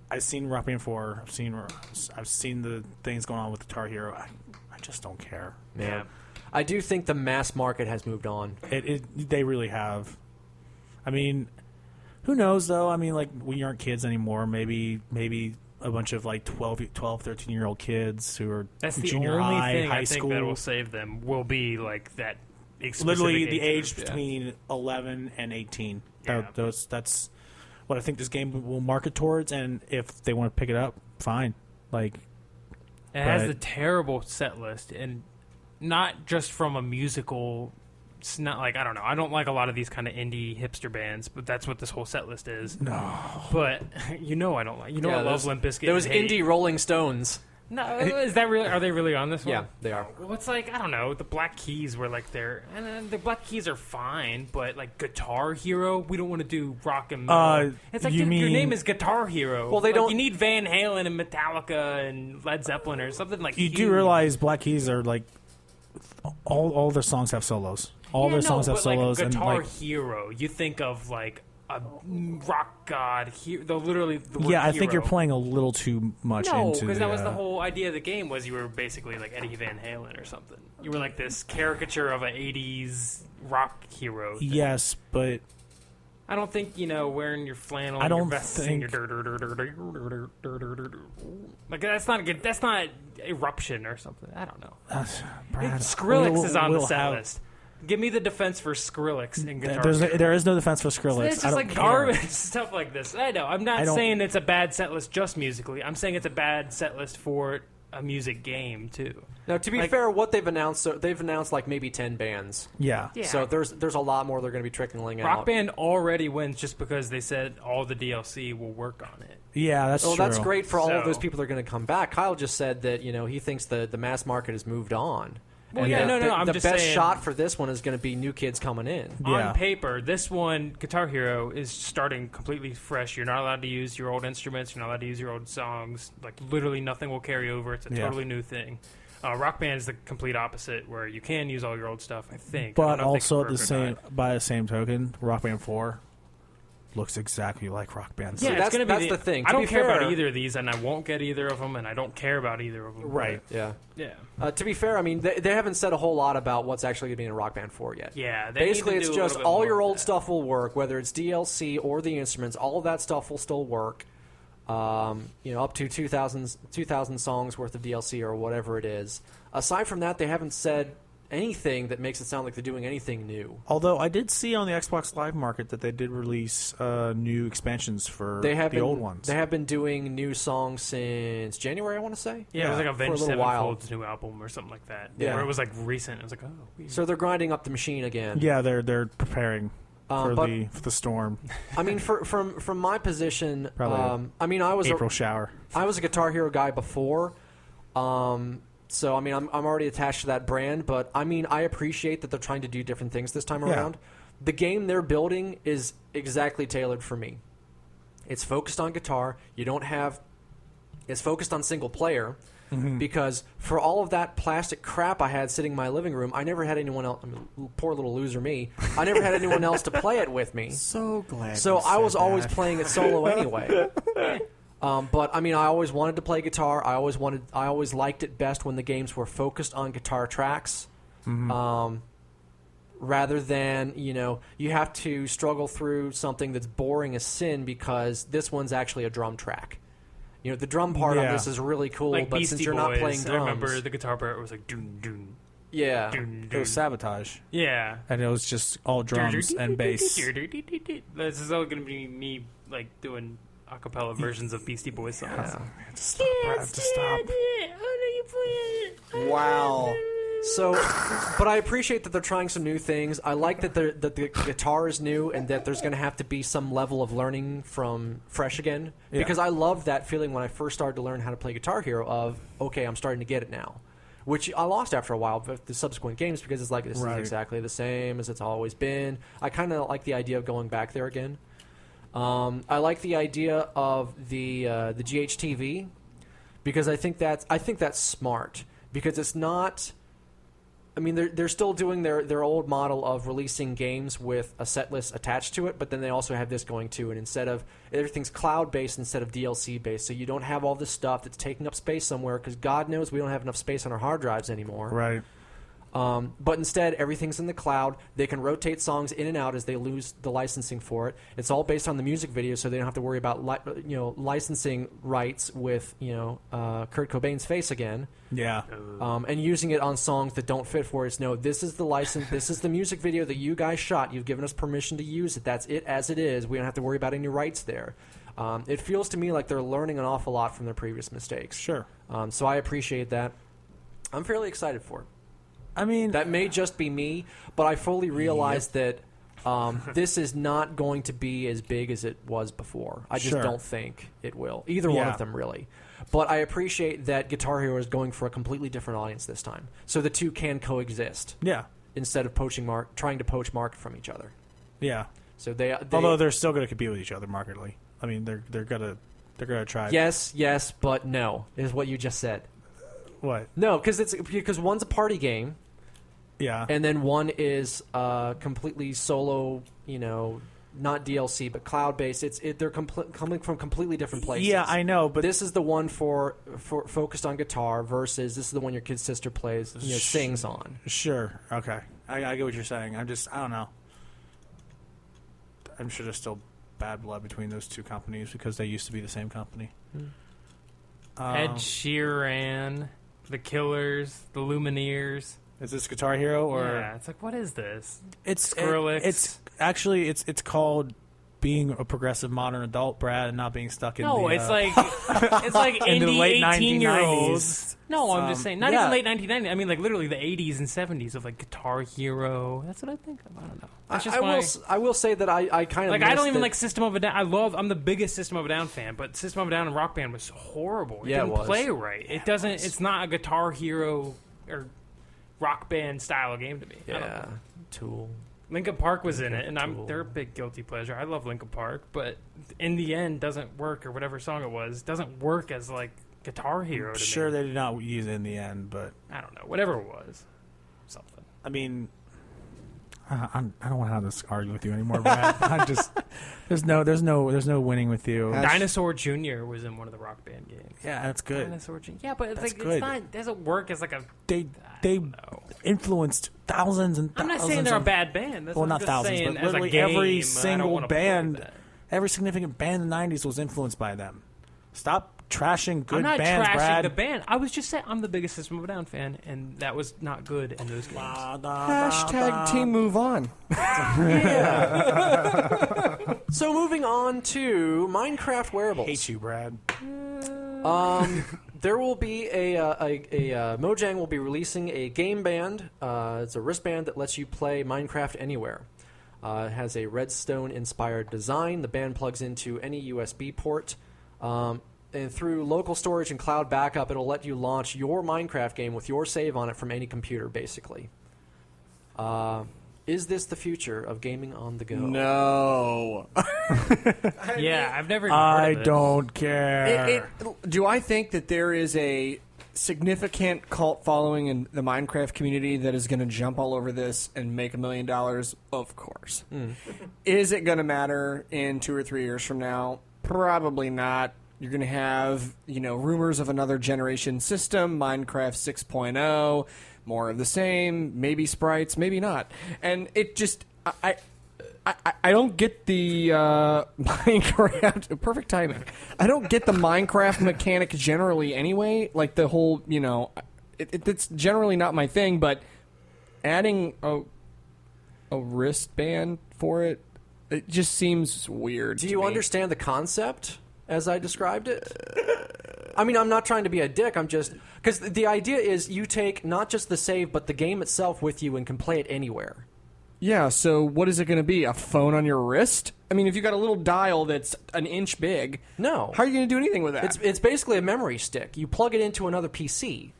I've seen Rock Band 4. I've seen the things going on with Guitar Hero. I just don't care. Yeah. I do think the mass market has moved on. They really have. I mean, who knows though? I mean, like we aren't kids anymore. Maybe a bunch of like 12, 13-year-old kids who are That's the junior only high, thing high I think school. that will save them. Will be like that. Literally the age group, yeah. between 11 and 18. Yeah. That's what I think this game will market towards, and if they want to pick it up, fine. Like, It has But- the terrible set list, and not just from a musical. It's not like, I don't know. I don't like a lot of these kind of indie hipster bands, but that's what this whole set list is. no. But I don't like. I love Limp Bizkit. Those and hate- indie Rolling Stones. No, is that really? Are they really on this one? Yeah, they are. Well, it's like, I don't know. The Black Keys were like there, and then the Black Keys are fine, but like Guitar Hero, we don't want to do rock and metal. It's like you your mean- name is Guitar Hero. Well, they Like, don't- You need Van Halen and Metallica and Led Zeppelin or something like. You huge. do realize Black Keys are like all their songs have solos. All their songs have but solos, like Guitar and like Hero, you think of like a rock god. Literally, the word yeah, I think hero. you're playing a little too much No, into because that was the uh, whole idea of the game was you were basically like Eddie Van Halen or something. You were like this caricature of an '80s rock hero. thing. Yes, but I don't think wearing your flannel, I and your don't vests, and think- your like that's not good. That's not eruption or something. I don't know. Brad, Skrillex is on the we'll set have- list. Give me the defense for Skrillex in Guitar. There is no defense for Skrillex. It's I just don't like care. garbage stuff like this. I know. I'm I not don't- saying it's a bad set list just musically. I'm saying it's a bad set list for a music game too. Now, to be Like- fair, what they've announced, they've announced like maybe 10 bands. Yeah. Yeah. So there's a lot more they're going to be trickling out. Rock Band already wins just because they said all the DLC will work on it. Yeah, that's Well, true. that's great for all of So- those people that are going to come back. Kyle just said that he thinks the mass market has moved on. Well, And yeah, that no, I'm the just best saying- shot for this one is going to be new kids coming in. Yeah. On paper, this one, Guitar Hero, is starting completely fresh. You're not allowed to use your old instruments. You're not allowed to use your old songs. Like, literally nothing will carry over. It's a Yeah. totally new thing. Rock Band is the complete opposite, where you can use all your old stuff, I think. I But don't know if they also at the confirmed or same not. by the same token, Rock Band 4 looks exactly like Rock Band 3. Yeah, that's- it's gonna be that's the thing. I To don't be care about fair- either of these, and I won't get either of them, and I don't care about either of them. Right. Yeah. Yeah. To be fair, I mean, they haven't said a whole lot about what's actually going to be in Rock Band 4 yet. Yeah. They Basically, need it's to do a just little bit all more your of old that. stuff will work, whether it's DLC or the instruments. All of that stuff will still work. Up to 2,000 songs worth of DLC or whatever it is. Aside from that, they haven't said anything that makes it sound like they're doing anything new. Although I did see on the Xbox Live Market that they did release new expansions for They have the been, old ones. They have been doing new songs since January, I want to say. Yeah, it was like for a Avenged little while. Sevenfold's new album or something like that. Yeah. Where it was like recent. It was like, oh, weird. So they're grinding up the machine again. Yeah, they're preparing for but- the storm, I mean, from my position, Probably I mean, I was April shower. I was a Guitar Hero guy before, so I mean, I'm already attached to that brand. But I mean, I appreciate that they're trying to do different things this time Yeah. around. The game they're building is exactly tailored for me. It's focused on guitar. It's focused on single player. Because for all of that plastic crap I had sitting in my living room, I never had anyone else. I mean, poor little loser me. I never had anyone else to play it with me. So glad. So you I was said always that. playing it solo anyway. But I mean, I always wanted to play guitar. I always liked it best when the games were focused on guitar tracks, rather than you have to struggle through something that's boring as sin because this one's actually a drum track. The drum part Yeah. on this is really cool, like but Beastie since you're not Boys, playing I drums, remember the guitar part was like doon doon yeah, doon It doon. was Sabotage, Yeah. and it was just all drums and bass. This is all going to be me like doing a cappella versions of Beastie Boys songs. Stop, Brad, just stop. Wow. So, but I appreciate that they're trying some new things. I like that the guitar is new and that there's going to have to be some level of learning from fresh again. Yeah. Because I loved that feeling when I first started to learn how to play Guitar Hero of, okay, I'm starting to get it now. Which I lost after a while with the subsequent games because it's like, this Right. is exactly the same as it's always been. I kind of like the idea of going back there again. I like the idea of the GHTV because I think that's smart because it's not. I mean, they're still doing their old model of releasing games with a set list attached to it, but then they also have this going too. And instead of everything's cloud based instead of DLC based, so you don't have all this stuff that's taking up space somewhere because God knows we don't have enough space on our hard drives anymore. Right. But instead, everything's in the cloud. They can rotate songs in and out as they lose the licensing for it. It's all based on the music video, so they don't have to worry about licensing rights with Kurt Cobain's face again. Yeah. And using it on songs that don't fit for it. No, this is the license. This is the music video that you guys shot. You've given us permission to use it. That's it as it is. We don't have to worry about any rights there. It feels to me like they're learning an awful lot from their previous mistakes. Sure. So I appreciate that. I'm fairly excited for it. I mean, That may just be me, but I fully realize that this is not going to be as big as it was before. I just Sure. don't think it will. Either one of them, really. But I appreciate that Guitar Hero is going for a completely different audience this time. So the two can coexist yeah. instead of trying to poach market from each other. Yeah. So they Although they're still going to compete with each other markedly. I mean, they're gonna try. Yes, but no, is what you just said. What? No, because one's a party game. Yeah. And then one is completely solo, not DLC, but cloud-based. They're coming from completely different places. Yeah, I know, but this is the one for focused on guitar versus this is the one your kid sister plays, sings on. Sure. Okay. I get what you're saying. I don't know. I'm sure there's still bad blood between those two companies because they used to be the same company. Ed Sheeran, the Killers, the Lumineers. Is this Guitar Hero or Yeah, it's like, what is this? it's Skrillex. It's actually it's called being a progressive modern adult, Brad, and not being stuck in No, the, it's like in the indie late 18-year-olds. No, I'm just saying, not yeah. even late 1990s. I mean, like literally the 80s and 70s of like Guitar Hero. That's what I think of. I don't know. That's just I will say that I kind of like I don't even like System of a Down. I'm the biggest System of a Down fan, but System of a Down and Rock Band was horrible. It Yeah, it didn't was. play right. It doesn't. It's not a Guitar Hero or Rock Band style of game to me. I don't know. Tool. Linkin Park was in it, and Tool. they're a big guilty pleasure. I love Linkin Park, but in the end, doesn't work, or whatever song it was, doesn't work as like Guitar Hero to sure me. they did not use it in the end, but I don't know, whatever it was, something. I mean, I don't want to have this argue with you anymore, Brad. I'm just there's no winning with you. Dinosaur Jr. was in one of the Rock Band games. Yeah, that's good. Dinosaur Jr. Yeah, but it's That's like good. it's not. It doesn't work as like a. They don't know. influenced thousands and I'm thousands. not saying they're a of, bad band. That's well, what not I'm just thousands, saying but as a literally game, every I don't single wanna play band, that. every significant band in the '90s was influenced by them. Stop trashing good I'm not bands, trashing Brad. the band. I was just saying I'm the biggest System of a Down fan, and that was not good in those games. Hashtag team move on. So moving on to Minecraft wearables. Hate you, Brad. There will be Mojang will be releasing a game band. It's a wristband that lets you play Minecraft anywhere. It has a Redstone-inspired design. The band plugs into any USB port. And through local storage and cloud backup, it'll let you launch your Minecraft game with your save on it from any computer, basically. Is this the future of gaming on the go? No. Yeah, I've never even heard I of it. don't care. Do I think that there is a significant cult following in the Minecraft community that is going to jump all over this and make $1 million? Of course. Is it going to matter in 2 or 3 years from now? Probably not. You're going to have, rumors of another generation system, Minecraft 6.0, more of the same, maybe sprites, maybe not. And it just, I don't get the Minecraft, perfect timing. I don't get the Minecraft mechanic generally anyway, like the whole, it's generally not my thing, but adding a wristband for it, it just seems weird. Do to you me. understand the concept as I described it? I mean, I'm not trying to be a dick. I'm just... Because the idea is you take not just the save, but the game itself with you and can play it anywhere. Yeah, so what is it going to be? A phone on your wrist? I mean, if you got a little dial that's an inch big, No. how are you going to do anything with that? It's basically a memory stick. You plug it into another PC,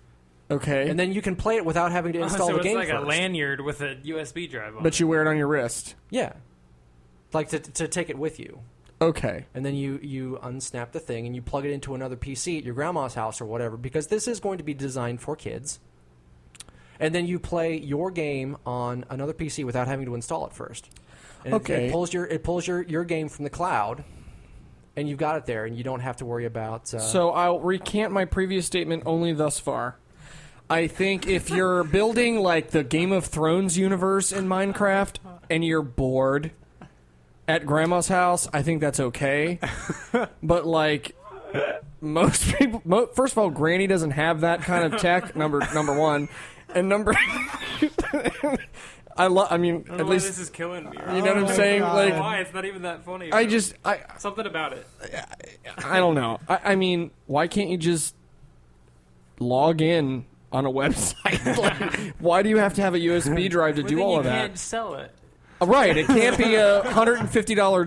Okay, and then you can play it without having to install so the it's game like first. a lanyard with a USB drive on but it. you wear it on your wrist. Yeah. Like to take it with you. Okay. And then you unsnap the thing and you plug it into another PC at your grandma's house or whatever, because this is going to be designed for kids. And then you play your game on another PC without having to install it first. And Okay. it pulls your game from the cloud, and you've got it there, and you don't have to worry about... So I'll recant my previous statement only thus far. I think if you're building like the Game of Thrones universe in Minecraft and you're bored at grandma's house, I think that's okay. But like most people, first of all, Granny doesn't have that kind of tech. Number one, and number. I mean, I don't at know why least this is killing me. you know what I'm saying. God. Like, Why? It's not even that funny. Something about it. I don't know. I mean, why can't you just log in on a website? Like, why do you have to have a USB drive to do all of You that? can't sell it. Right, it can't be a $150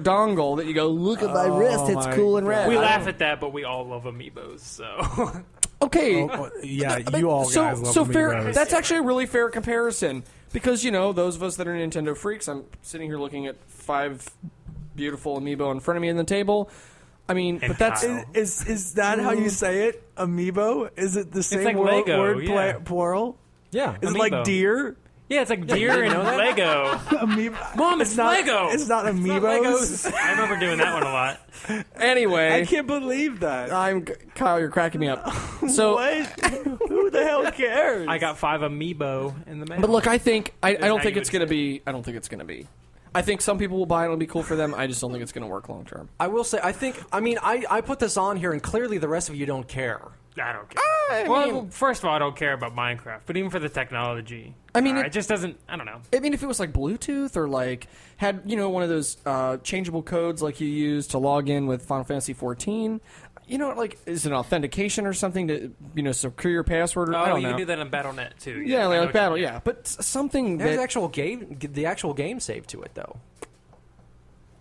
dongle that you go, look at my wrist, it's my cool and red. We laugh at that, but we all love amiibos, so. Okay. Yeah, you all guys love so Amiibos. fair. That's actually a really fair comparison because those of us that are Nintendo freaks. I'm sitting here looking at 5 beautiful amiibo in front of me on the table. I mean, And but that's Kyle. Is that how you say it? Amiibo? Is it the same like word, Lego, yeah. plural? Yeah. Is it like Amiibo. deer? Yeah, it's like deer and Lego. Amoeba. Mom, it's not Lego. It's not amiibos. I remember doing that one a lot. anyway. I can't believe that. Kyle, you're cracking me up. So, What? Who the hell cares? I got 5 amiibo in the mail. but look, I think I don't how think you it's would gonna say be. I don't think it's gonna be. I think some people will buy it. It'll be cool for them. I just don't think it's gonna work long term. I will say, I put this on here, and clearly the rest of you don't care. I don't care. Well, first of all, I don't care about Minecraft, but even for the technology, I mean, it just doesn't. I don't know. I mean, if it was like Bluetooth or like had one of those changeable codes like you use to log in with Final Fantasy 14, like is it an authentication or something to secure your password? Or, I Oh, don't you know. can do that on BattleNet too. Yeah, I know like what Battle, you- yeah, but something There's that the actual game saved to it though.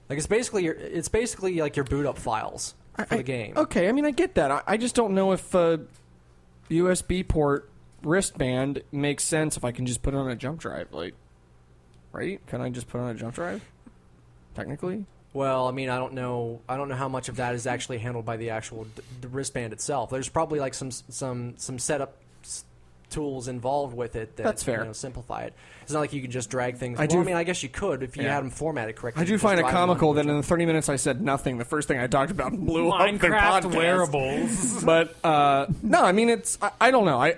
Like it's basically like your boot up files for the game. Okay, I mean, I get that. I just don't know if USB port wristband makes sense if I can just put it on a jump drive. Like, right? Can I just put it on a jump drive? Technically. Well, I mean, I don't know how much of that is actually handled by the actual the wristband itself. There's probably like some setup tools involved with it that That's fair. Simplify it. It's not like you can just drag things. I mean, I guess you could if you Yeah. had them formatted correctly. I You do just find it drive them comical on that the in the 30 minutes I said nothing, the first thing I talked about blew up the Minecraft podcast. wearables. But no, I mean I don't know.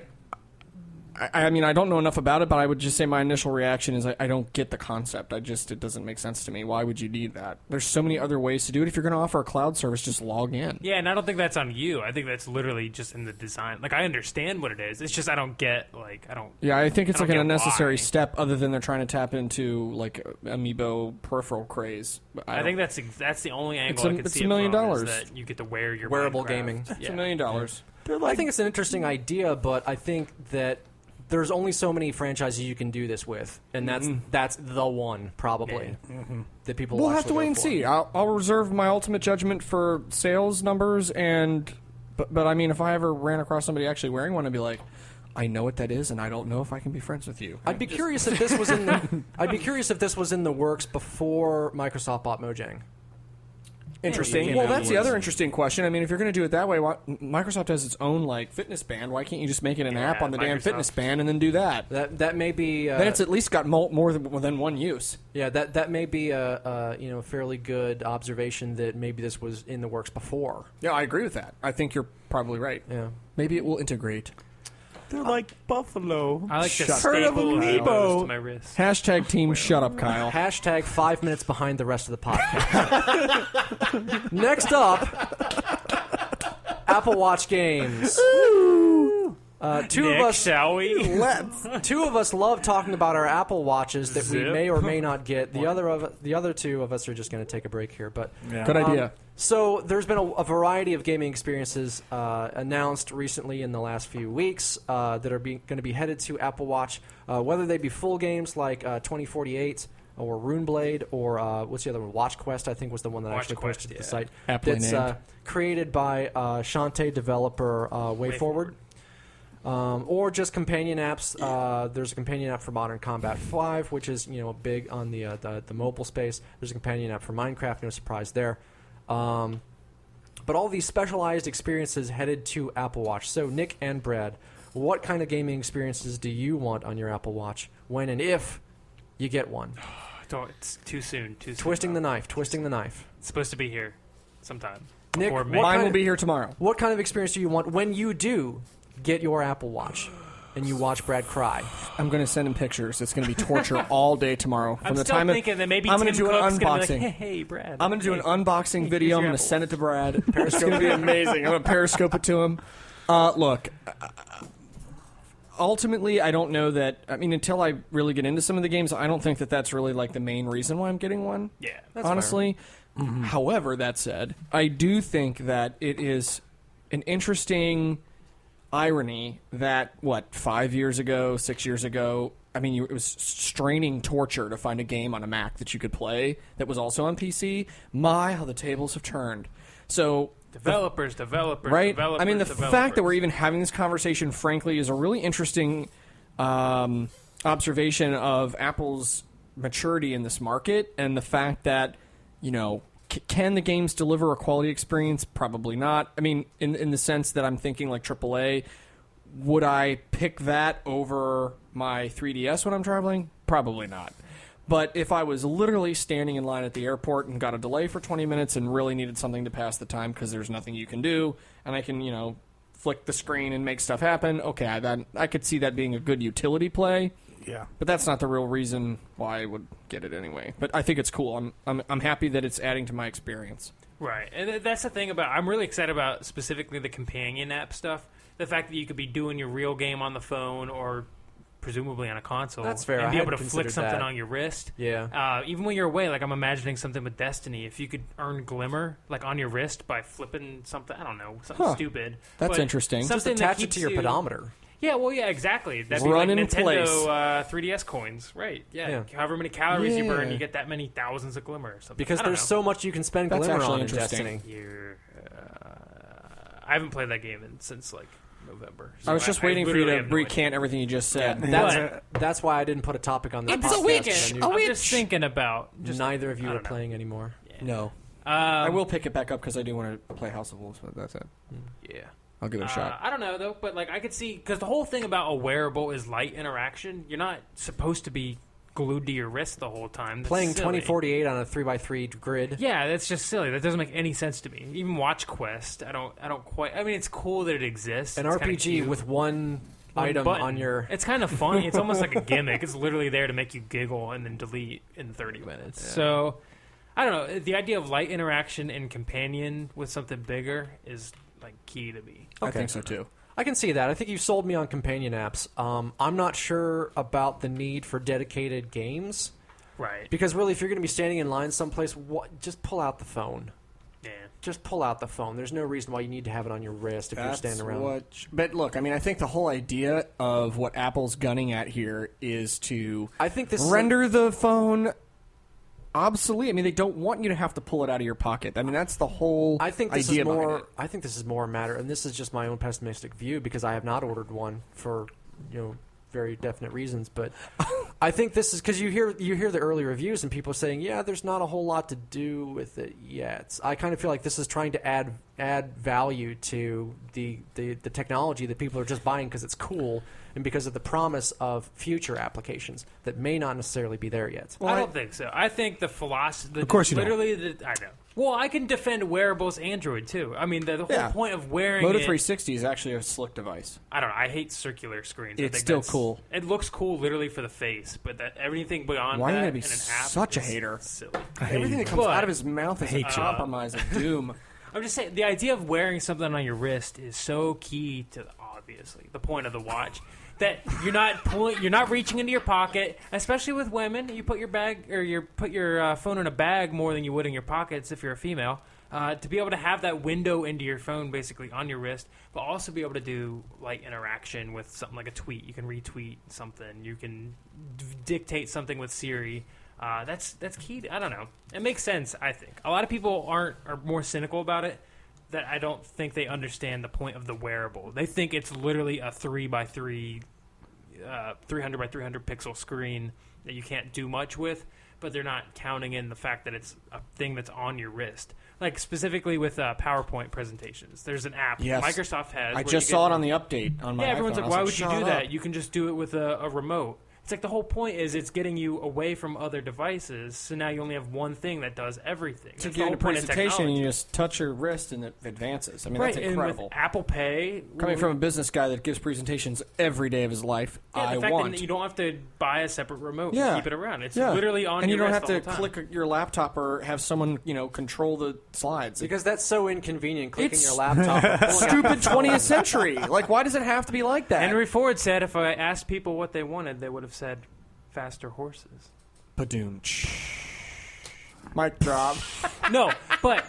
I mean I don't know enough about it, but I would just say my initial reaction is I don't get the concept. It doesn't make sense to me. Why would you need that? There's so many other ways to do it. If you're going to offer a cloud service, just log in. Yeah, and I don't think that's on you. I think that's literally just in the design. Like I understand what it is. It's just I don't get I don't. Yeah, I think it's I like don't an get unnecessary why. step other than they're trying to tap into like amiibo peripheral craze. But I think that's the only angle I could it's see $1 million. it from, is that you get to wear your Wearable Minecraft. gaming. it's Yeah. $1 million. I think it's an interesting idea, but I think that there's only so many franchises you can do this with, and that's the one probably that people. We'll will have to actually wait go and for. see. I'll reserve my ultimate judgment for sales numbers, but I mean, if I ever ran across somebody actually wearing one, I'd be like, I know what that is, and I don't know if I can be friends with you. I'd be curious if this was in the. I'd be curious if this was in the works before Microsoft bought Mojang. Interesting. Well, that's the other interesting question. I mean, if you're going to do it that way, Microsoft has its own like fitness band. Why can't you just make it an app on the damn Microsoft. fitness band and then do that? That may be. Then it's at least got more than one use. Yeah, that may be a fairly good observation that maybe this was in the works before. Yeah, I agree with that. I think you're probably right. Yeah. Maybe it will integrate. They're like buffalo. I like to Shut Heard of staple Amiibo. amiibos to my wrist. Hashtag team shut up, Kyle. Hashtag 5 minutes behind the rest of the podcast. Next up, Apple Watch games. Two Nick, of us. shall we? Two of us love talking about our Apple Watches that we Zip. may or may not get. The other two of us are just going to take a break here. But Yeah. Good idea. so there's been a variety of gaming experiences announced recently in the last few weeks that are going to be headed to Apple Watch, whether they be full games like 2048 or Runeblade or what's the other one? Watch Quest, I think was the one that I Watch actually Quest, posted to yeah. the site. Aptly That's named. created by Shantae developer WayForward. Or just companion apps. There's a companion app for Modern Combat 5, which is big on the mobile space. There's a companion app for Minecraft. No surprise there. But all these specialized experiences headed to Apple Watch. So Nick and Brad, what kind of gaming experiences do you want on your Apple Watch when and if you get one? It's too soon. Too soon. Twisting the knife. It's supposed to be here sometime. Nick, Before what May. Mine kind will of- be here tomorrow. What kind of experience do you want when you do get your Apple Watch? and you watch Brad cry. I'm going to send him pictures. It's going to be torture all day tomorrow. From I'm the still time thinking that maybe I'm Tim gonna do Cook's an gonna be unboxing. like, hey, Brad. I'm going to do an unboxing video. I'm your going to apple. send it to Brad. It's going to be amazing. I'm going to periscope it to him. Look, ultimately, I don't know that. I mean, until I really get into some of the games, I don't think that that's really like the main reason why I'm getting one. Yeah. Honestly. However, that said, I do think that it is an interesting irony that 5 years ago, 6 years ago, I mean, it was straining torture to find a game on a Mac that you could play that was also on PC. My, how the tables have turned. So Developers, right? developers. I mean, the developers. fact that we're even having this conversation, frankly, is a really interesting observation of Apple's maturity in this market, and the fact that, you know, can the games deliver a quality experience? Probably not. I mean, in the sense that I'm thinking like AAA, would I pick that over my 3DS when I'm traveling? Probably not. But if I was literally standing in line at the airport and got a delay for 20 minutes and really needed something to pass the time because there's nothing you can do, and I can, you know, flick the screen and make stuff happen, okay, I could see that being a good utility play. Yeah. But that's not the real reason why I would get it anyway. But I think it's cool. I'm happy that it's adding to my experience. Right, and that's the thing about. I'm really excited about specifically the companion app stuff. The fact that you could be doing your real game on the phone or presumably on a console. That's fair. And I be able to hadn't flick considered something that. on your wrist. Yeah. Even when you're away, like I'm imagining something with Destiny. If you could earn Glimmer like on your wrist by flipping something, I don't know, something stupid. That's But interesting. Just something that attach it keeps to your you- pedometer. Yeah, well, yeah, exactly. That'd Run be in like Nintendo place. 3DS coins, right? Yeah. Yeah. However many calories you burn, Yeah. you get that many thousands of Glimmer or something. Because I don't there's know. so much you can spend That's Glimmer actually on in interesting. Destiny. I haven't played that game since like November. So I was just waiting for you literally to have no idea. recant everything you just said. That's why I didn't put a topic on this It's a podcast. weekend. I knew I'm just thinking about just neither of you I are don't know. playing anymore. No. I will pick it back up because I do want to play House of Wolves, but that's it. Yeah. I'll give it a shot. I don't know though, but like I could see because the whole thing about a wearable is light interaction. You're not supposed to be glued to your wrist the whole time. That's Playing silly. 2048 on a 3x3 grid. Yeah, that's just silly. That doesn't make any sense to me. Even Watch Quest, I don't quite. I mean, it's cool that it exists. An It's kinda RPG cute. with one One item button. on your. It's kind of funny. It's almost like a gimmick. It's literally there to make you giggle and then delete in 30 minutes. So, I don't know. The idea of light interaction and companion with something bigger is like key to me. I think so too. I can see that. I think you've sold me on companion apps. I'm not sure about the need for dedicated games. Right. Because really, if you're going to be standing in line someplace, just pull out the phone. Yeah. Just pull out the phone. There's no reason why you need to have it on your wrist if you're standing around. But look, I mean, I think the whole idea of what Apple's gunning at here is to I think this render the phone obsolete. I mean, they don't want you to have to pull it out of your pocket. I mean, that's the whole I think this idea is behind more. it. I think this is more a matter, and this is just my own pessimistic view because I have not ordered one for very definite reasons. But I think this is because you hear the early reviews and people saying, yeah, there's not a whole lot to do with it yet. I kind of feel like this is trying to add value to the technology that people are just buying because it's cool and because of the promise of future applications that may not necessarily be there yet. I don't think so. I think the philosophy. Of course you don't. literally, I know. Well, I can defend wearables Android too. I mean, the whole Yeah. point of wearing Moto it, 360 is actually a slick device. I don't know. I hate circular screens. I It's think still that's- cool. It looks cool, literally for the face, but that everything beyond Why are you that gonna be in an app such a is hater? Silly. Everything that comes But- out of his mouth is a compromise of doom. I'm just saying the idea of wearing something on your wrist is so key to obviously the point of the watch that you're not reaching into your pocket, especially with women. You put your phone in a bag more than you would in your pockets if you're a female. To be able to have that window into your phone basically on your wrist, but also be able to do light interaction with something like a tweet. You can retweet something. You can dictate something with Siri. That's key. I don't know. It makes sense. I think a lot of people are more cynical about it. That I don't think they understand the point of the wearable. They think it's literally a 3x3, 300 by 300 pixel screen that you can't do much with. But they're not counting in the fact that it's a thing that's on your wrist. Like specifically with PowerPoint presentations, there's an app Yes. Microsoft has. I where just you saw can- it on the update on my Yeah, everyone's iPhone. like, I was why would you "Shut do up." that? You can just do it with a remote. It's like the whole point is it's getting you away from other devices, so now you only have one thing that does everything. To That's get the a whole point of presentation, technology. you just touch your wrist and it advances. I mean, Right, that's and incredible. with Apple Pay, Coming from a business guy that gives presentations every day of his life, yeah, I the fact want. that you don't have to buy a separate remote Yeah. and keep it around. It's Yeah. literally on and your you don't wrist have to the whole time. click your laptop or have someone control the slides. Because that's so inconvenient, clicking It's your laptop. and pulling out stupid your phone. 20th century. Like, why does it have to be like that? Henry Ford said if I asked people what they wanted, they would have said faster horses. Badoom. Mic drop. No, but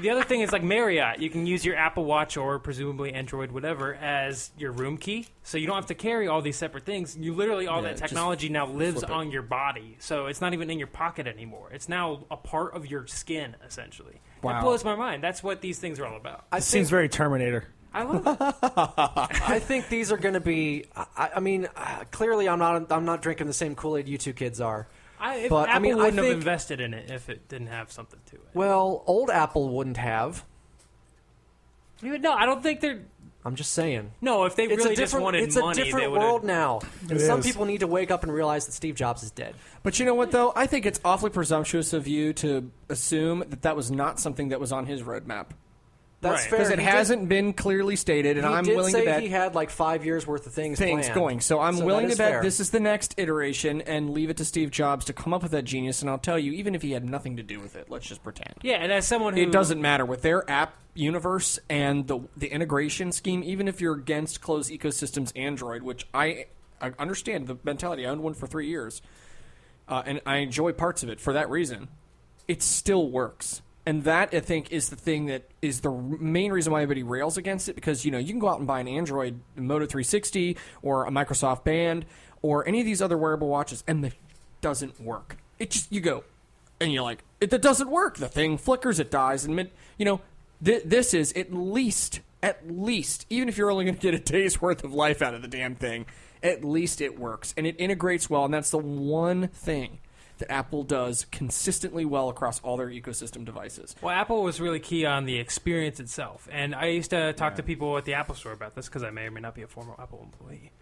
the other thing is like Marriott. You can use your Apple Watch or presumably Android, whatever, as your room key. So you don't have to carry all these separate things. You literally, all that just technology now lives flip it. on your body. So it's not even in your pocket anymore. It's now a part of your skin, essentially. Wow. That blows my mind. That's what these things are all about. I It seems think, very Terminator. I love it. I think these are going to be. I mean, clearly, I'm not drinking the same Kool-Aid you two kids are. But, Apple I wouldn't have think- invested in it if it didn't have something to it. Well, old Apple wouldn't have. No, I don't think they're. I'm just saying. No, if they It's really a just different. wanted It's money, a different they would've- world now. And It some is. people need to wake up and realize that Steve Jobs is dead. But you know what, though? I think it's awfully presumptuous of you to assume that that was not something that was on his roadmap. That's Right. fair. Because it He did- hasn't been clearly stated, and he I'm did willing say to bet he had like 5 years worth of things planned. going. So I'm that willing to is bet fair. this is the next iteration and leave it to Steve Jobs to come up with that genius. And I'll tell you, even if he had nothing to do with it, let's just pretend. Yeah, and as someone who It doesn't matter with their app universe and the integration scheme. Even if you're against closed ecosystems, Android, which I understand the mentality. I owned one for 3 years, and I enjoy parts of it for that reason. It still works, and that I think is the thing that is the main reason why everybody rails against it. Because you can go out and buy an Android Moto 360 or a Microsoft Band or any of these other wearable watches, and it doesn't work. It just you go. And you're like, that doesn't work. The thing flickers, it dies, and this is at least, even if you're only going to get a day's worth of life out of the damn thing, at least it works and it integrates well. And that's the one thing that Apple does consistently well across all their ecosystem devices. Well, Apple was really key on the experience itself. And I used to talk to people at the Apple Store about this because I may or may not be a former Apple employee.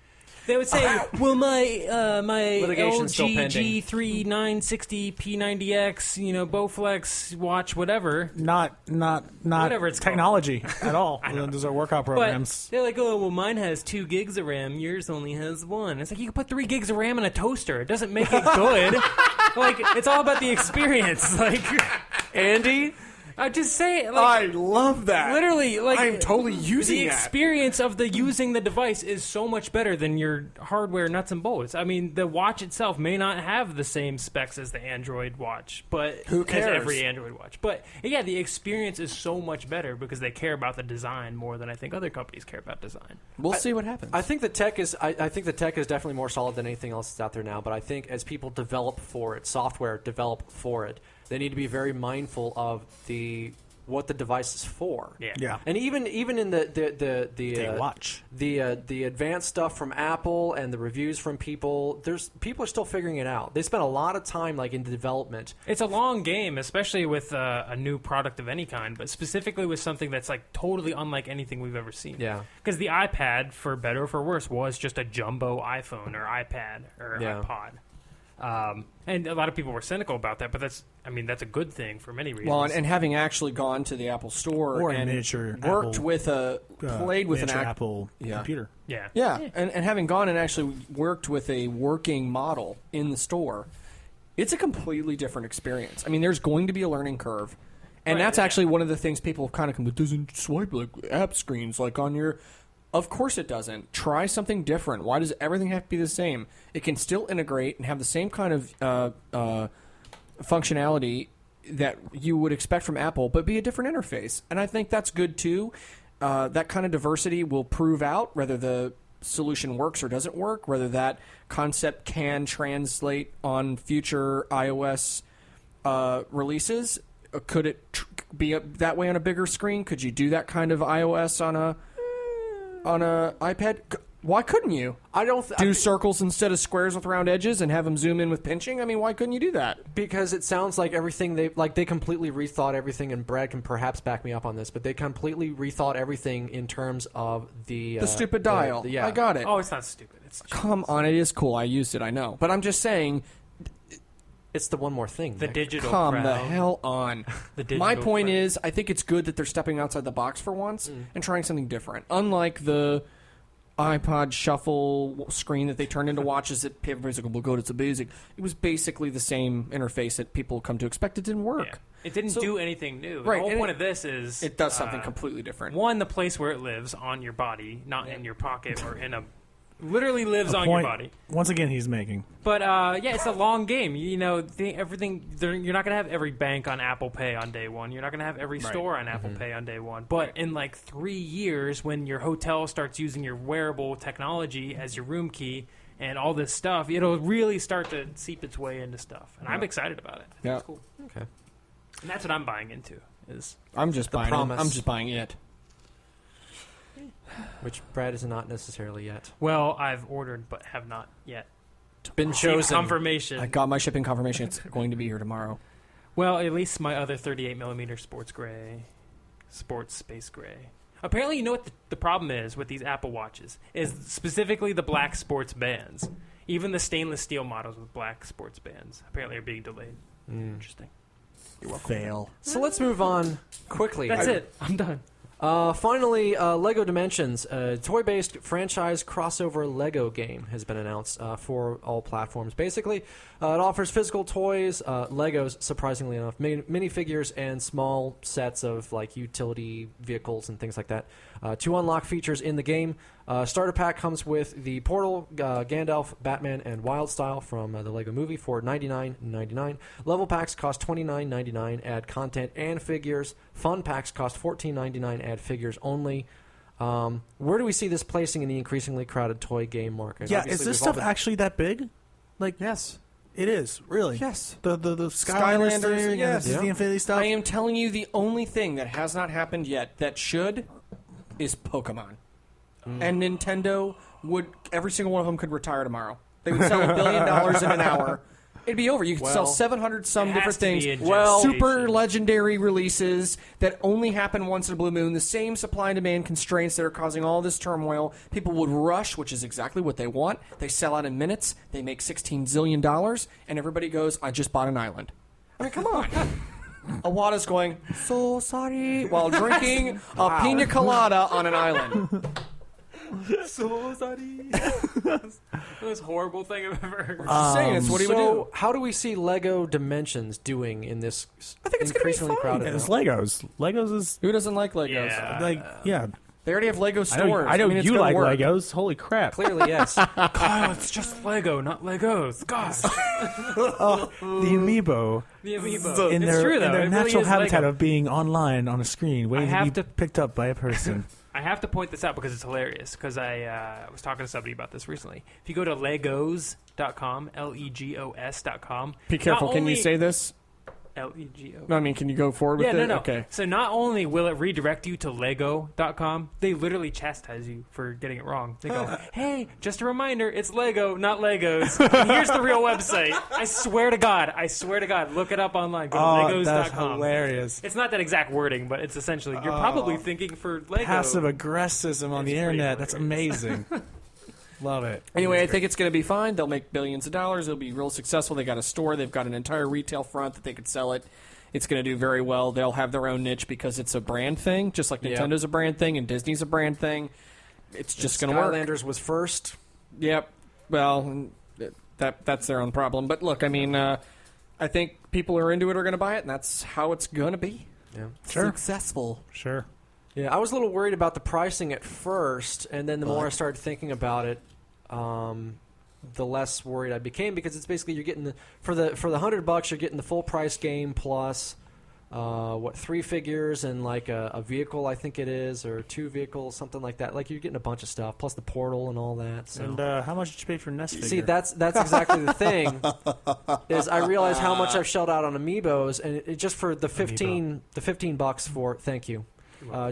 They would say, well, my Litigation's still LG pending. G3 960 P90X, Bowflex watch, whatever. Not Whatever it's called. technology at all. Those are workout But programs. they're like, oh, well, mine has 2 gigs of RAM. Yours only has 1. It's like, you can put 3 gigs of RAM in a toaster. It doesn't make it good. Like, it's all about the experience. Like, Andy, I just say, like, love that. literally, like, I am totally using the that. experience of using the device is so much better than your hardware nuts and bolts. I mean, the watch itself may not have the same specs as the Android watch, but Who cares? As every Android watch. But yeah, the experience is so much better because they care about the design more than I think other companies care about design. We'll see what happens. I think the tech is. I think the tech is definitely more solid than anything else that's out there now. But I think as people develop for it, software develop for it, they need to be very mindful of what the device is for. Yeah. And even in They watch. the advanced stuff from Apple and the reviews from people, people are still figuring it out. They spend a lot of time in the development. It's a long game, especially with a new product of any kind, but specifically with something that's totally unlike anything we've ever seen. Yeah. Because the iPad, for better or for worse, was just a jumbo iPhone or iPad or Yeah. iPod. And a lot of people were cynical about that, but that's a good thing for many reasons. Well, and having actually gone to the Apple Store Or a and miniature worked Apple, with played with an miniature act. Apple Yeah. computer. yeah. Yeah, and having gone and actually worked with a working model in the store, it's a completely different experience. I mean, there's going to be a learning curve. And Right, that's yeah. actually one of the things people kind of come, it doesn't swipe like app screens like on your... Of course it doesn't. Try something different. Why does everything have to be the same? It can still integrate and have the same kind of functionality that you would expect from Apple, but be a different interface. And I think that's good too. That kind of diversity will prove out whether the solution works or doesn't work, whether that concept can translate on future iOS releases. Could it be that way on a bigger screen? Could you do that kind of iOS on a iPad? Why couldn't you? I don't Do circles instead of squares with round edges and have them zoom in with pinching? I mean, why couldn't you do that? because it sounds like everything they completely rethought everything, and Brad can perhaps back me up on this, but they completely rethought everything in terms of the The stupid dial. yeah. I got it. Oh, it's not stupid. Come on, it is cool. I used it, I know. But I'm just saying, It's the one more thing. The Nick. digital come crowd. the hell on. The digital My point crowd. is, I think it's good that they're stepping outside the box for once and trying something different. Unlike the iPod Shuffle screen that they turned into watches that everybody's like, well, good, it's a basic. It was basically the same interface that people come to expect. It didn't work. Yeah. It didn't do anything new. Right, The whole and point of this is It does something completely different. one, the place where it lives on your body, not in your pocket or in a. Literally lives on your body. Once again, he's making. But yeah, it's a long game. You know, everything. You're not gonna have every bank on Apple Pay on day one. You're not gonna have every store on Apple Pay on day one. But in like 3 years, when your hotel starts using your wearable technology as your room key and all this stuff, it'll really start to seep its way into stuff. And I'm excited about it. I think Yeah. it's cool. Okay. And that's what I'm buying into. Is I'm just buying promise. it. I'm just buying it. Which Brad is not necessarily yet. well, I've ordered but have not yet Been received chosen. confirmation. I got my shipping confirmation. It's going to be here tomorrow. Well, at least my other 38mm sports space gray. Apparently, you know what the problem is with these Apple Watches is specifically the black sports bands. Even the stainless steel models with black sports bands apparently are being delayed. Interesting. Fail. So let's move on quickly. That's it. I'm done. Finally, Lego Dimensions, a toy-based franchise crossover Lego game, has been announced for all platforms. Basically, it offers physical toys, Legos, surprisingly enough, minifigures, and small sets of like utility vehicles and things like that to unlock features in the game. Starter pack comes with the Portal, Gandalf, Batman, and Wildstyle from the Lego Movie for $99.99. Level packs cost $29.99, add content and figures. Fun packs cost $14.99, add figures only. Where do we see this placing in the increasingly crowded toy game market? Yeah, Obviously, is this we've all stuff been- actually that big? Like, Yes. it is, really. Yes. The Skylanders Skylanders, thing yes. and the Infinity stuff. I am telling you, the only thing that has not happened yet that should is Pokemon. And Nintendo would, every single one of them could retire tomorrow. They would sell $1 billion in an hour. It'd be over. You could sell Well, 700 some it different has to be things. in Well, gestation. super legendary releases that only happen once in a blue moon. The same supply and demand constraints that are causing all this turmoil. People would rush, which is exactly what they want. They sell out in minutes. They make $16 zillion, and everybody goes, "I just bought an island." I mean, come on. Awada's going, "So sorry," while drinking a pina colada on an island. So sorry. The most horrible thing I've ever heard. Just saying, it's what he would So, do. how do we see Lego Dimensions doing in this I think it's gonna be increasingly fine. crowded? It's Legos. Legos is Who doesn't like Legos? Yeah. like, yeah. They already have Lego I stores. know, I know mean, it's you gonna like work. Legos. Holy crap. Clearly, yes. Kyle, it's just Lego, not Legos. Gosh. The amiibo The amiibo. in It's their, true, though. in their It really natural is habitat Lego. of being online on a screen, waiting I to have be to- picked up by a person. I have to point this out because it's hilarious. Because I was talking to somebody about this recently. If you go to legos.com, legos.com. Be careful. not Can you only- say this? L-E-G-O. No, I mean, can you go forward with Yeah, it? no. Okay. So not only will it redirect you to lego.com, they literally chastise you for getting it wrong. They go, hey, just a reminder, it's Lego, not Legos. And here's the real website. I swear to God, look it up online. Go to legos.com. that's hilarious. It's not that exact wording, but it's essentially, you're probably thinking for Lego. Passive aggressivism on It's the pretty internet. That's hilarious. amazing. Love it. Anyway, I think it's going to be fine. They'll make billions of dollars. They'll be real successful. They got a store. They've got an entire retail front that they could sell it. It's going to do very well. They'll have their own niche because it's a brand thing, just like Yep. Nintendo's a brand thing and Disney's a brand thing. It's just going to work. Skylanders was first. Yep. Well, that's their own problem. But look, I mean, I think people who are into it are going to buy it, and that's how it's going to be. Yeah. Sure. Successful. Sure. Yeah, I was a little worried about the pricing at first, and then the more I started thinking about it, the less worried I became because it's basically you're getting for the $100 you're getting the full price game plus 3 figures and like a vehicle I think it is or 2 vehicles something like that. Like you're getting a bunch of stuff plus the portal and all that. So. And how much did you pay for Nest figure? See, that's exactly the thing. Is I realize how much I've shelled out on amiibos, and it just for the $15 for thank you,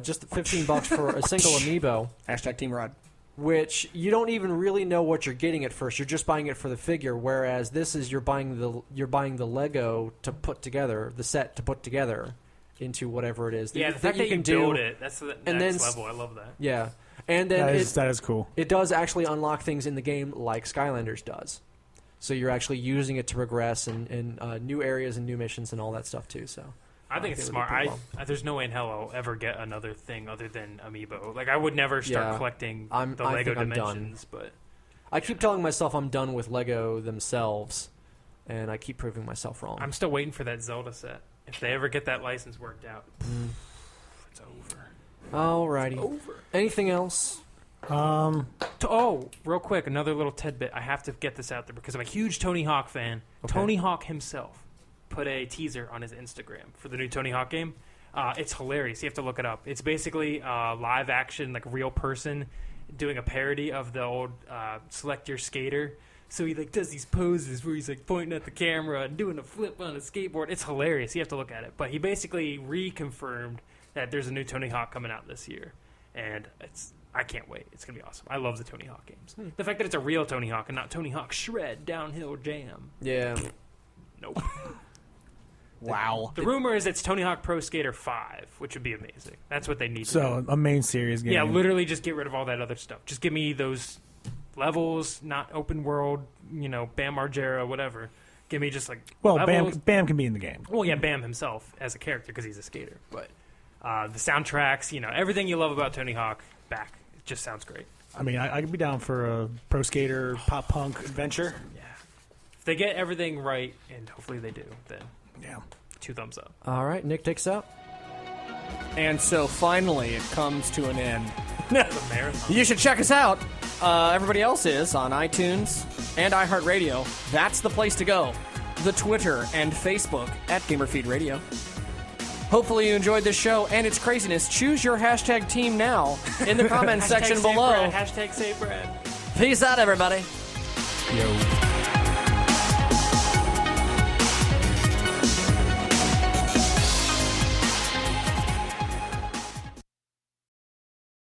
just the $15 for a single amiibo, Hashtag Team Rod. which you don't even really know what you're getting at first. You're just buying it for the figure. Whereas this is you're buying the Lego to put together, the set to put together into whatever it is. Yeah, the that fact that you can build do. it, that's the and next then level. I love that. Yeah. And then that is cool. it does actually unlock things in the game like Skylanders does. So you're actually using it to progress in new areas and new missions and all that stuff too. So I think it's it would smart. be pretty well. There's no way in hell I'll ever get another thing other than Amiibo. Like I would never start Yeah. collecting I Lego think I'm Dimensions, but I keep telling myself I'm done with Lego themselves, and I keep proving myself wrong. I'm still waiting for that Zelda set. If they ever get that license worked out, it's over. Alrighty. Anything else? Real quick, another little tidbit. I have to get this out there because I'm a huge Tony Hawk fan. Okay. Tony Hawk himself put a teaser on his Instagram for the new Tony Hawk game. It's hilarious. You have to look it up. It's basically a live action, like real person doing a parody of the old Select Your Skater. So he like does these poses where he's like pointing at the camera and doing a flip on a skateboard. It's hilarious. You have to look at it. But he basically reconfirmed that there's a new Tony Hawk coming out this year, and I can't wait. It's gonna be awesome. I love the Tony Hawk games. The fact that it's a real Tony Hawk and not Tony Hawk Shred Downhill Jam. Yeah. Nope. Wow. The rumor is it's Tony Hawk Pro Skater 5, which would be amazing. That's what they need. So a main series game. yeah, literally just get rid of all that other stuff. Just give me those levels, not open world. Bam Margera, whatever. Give me just like levels. Bam can be in the game. Well, yeah, Bam himself as a character because he's a skater. But the soundtracks, everything you love about Tony Hawk, back. It just sounds great. I mean, I could be down for a pro skater pop punk adventure. Yeah. If they get everything right, and hopefully they do, then Yeah. 2 thumbs up. All right, Nick takes out. And so finally, it comes to an end. The marathon. You should check us out. Everybody else is on iTunes and iHeartRadio. That's the place to go. The Twitter and Facebook at GamerFeed Radio. Hopefully you enjoyed this show and its craziness. Choose your hashtag team now in the comments section Hashtag below. Save Brad. Hashtag Save Brad. Peace out, everybody. Yo.